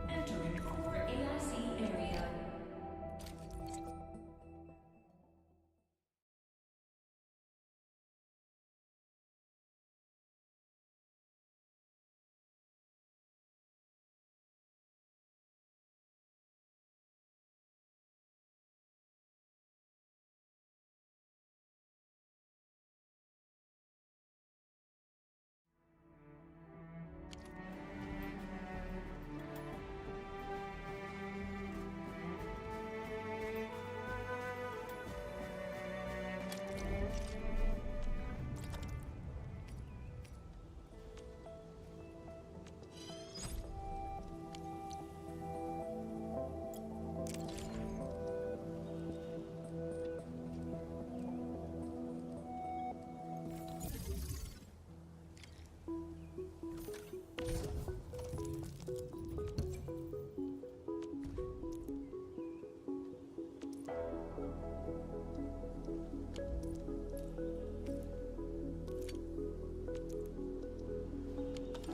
Entering core AIC area.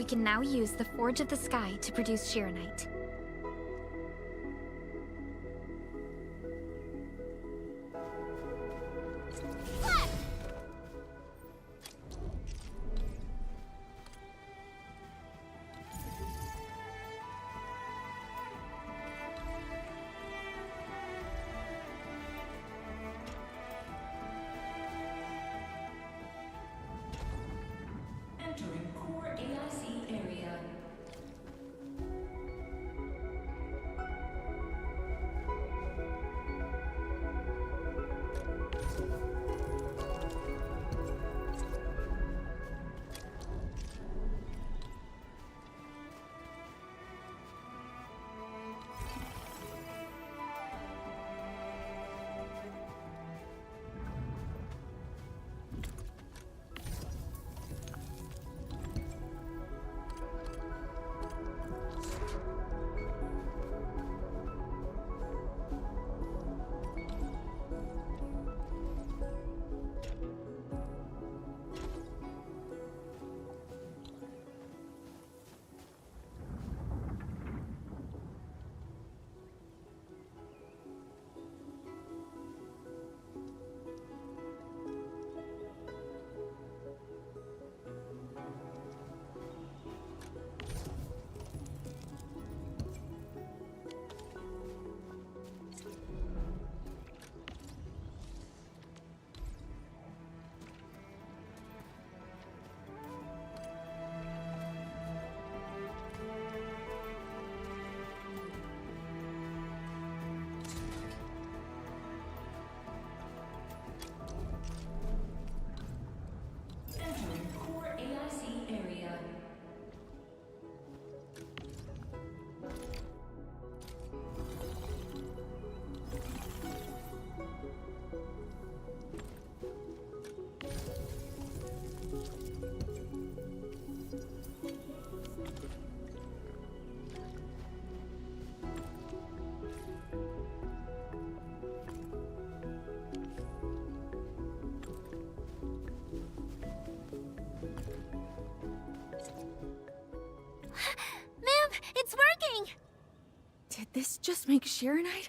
We can now use the Forge of the Sky to produce Sheernite. This just makes Sheeranite?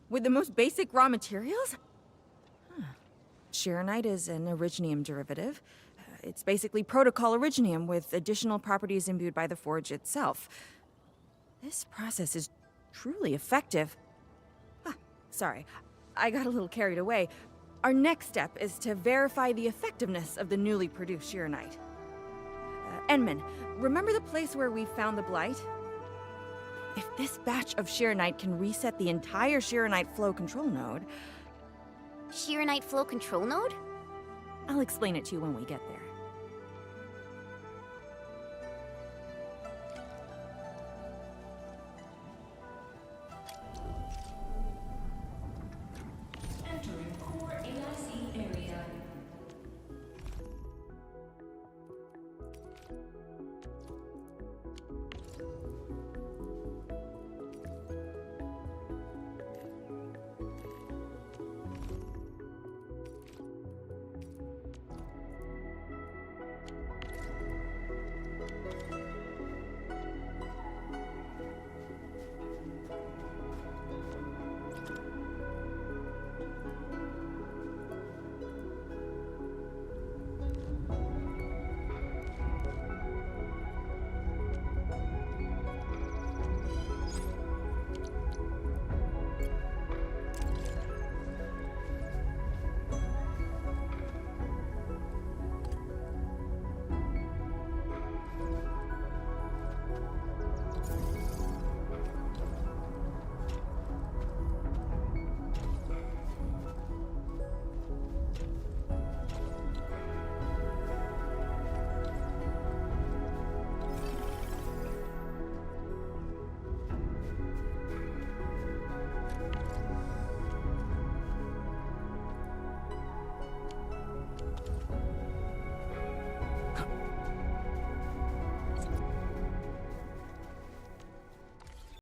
With the most basic raw materials? Huh. Sheeranite is an originium derivative. It's basically protocol originium with additional properties imbued by the forge itself. This process is truly effective. Sorry, I got a little carried away. Our next step is to verify the effectiveness of the newly produced Sheeranite. Enman, remember the place where we found the Blight? If this batch of Sheeranite can reset the entire Sheeranite flow control node... Sheeranite flow control node? I'll explain it to you when we get there.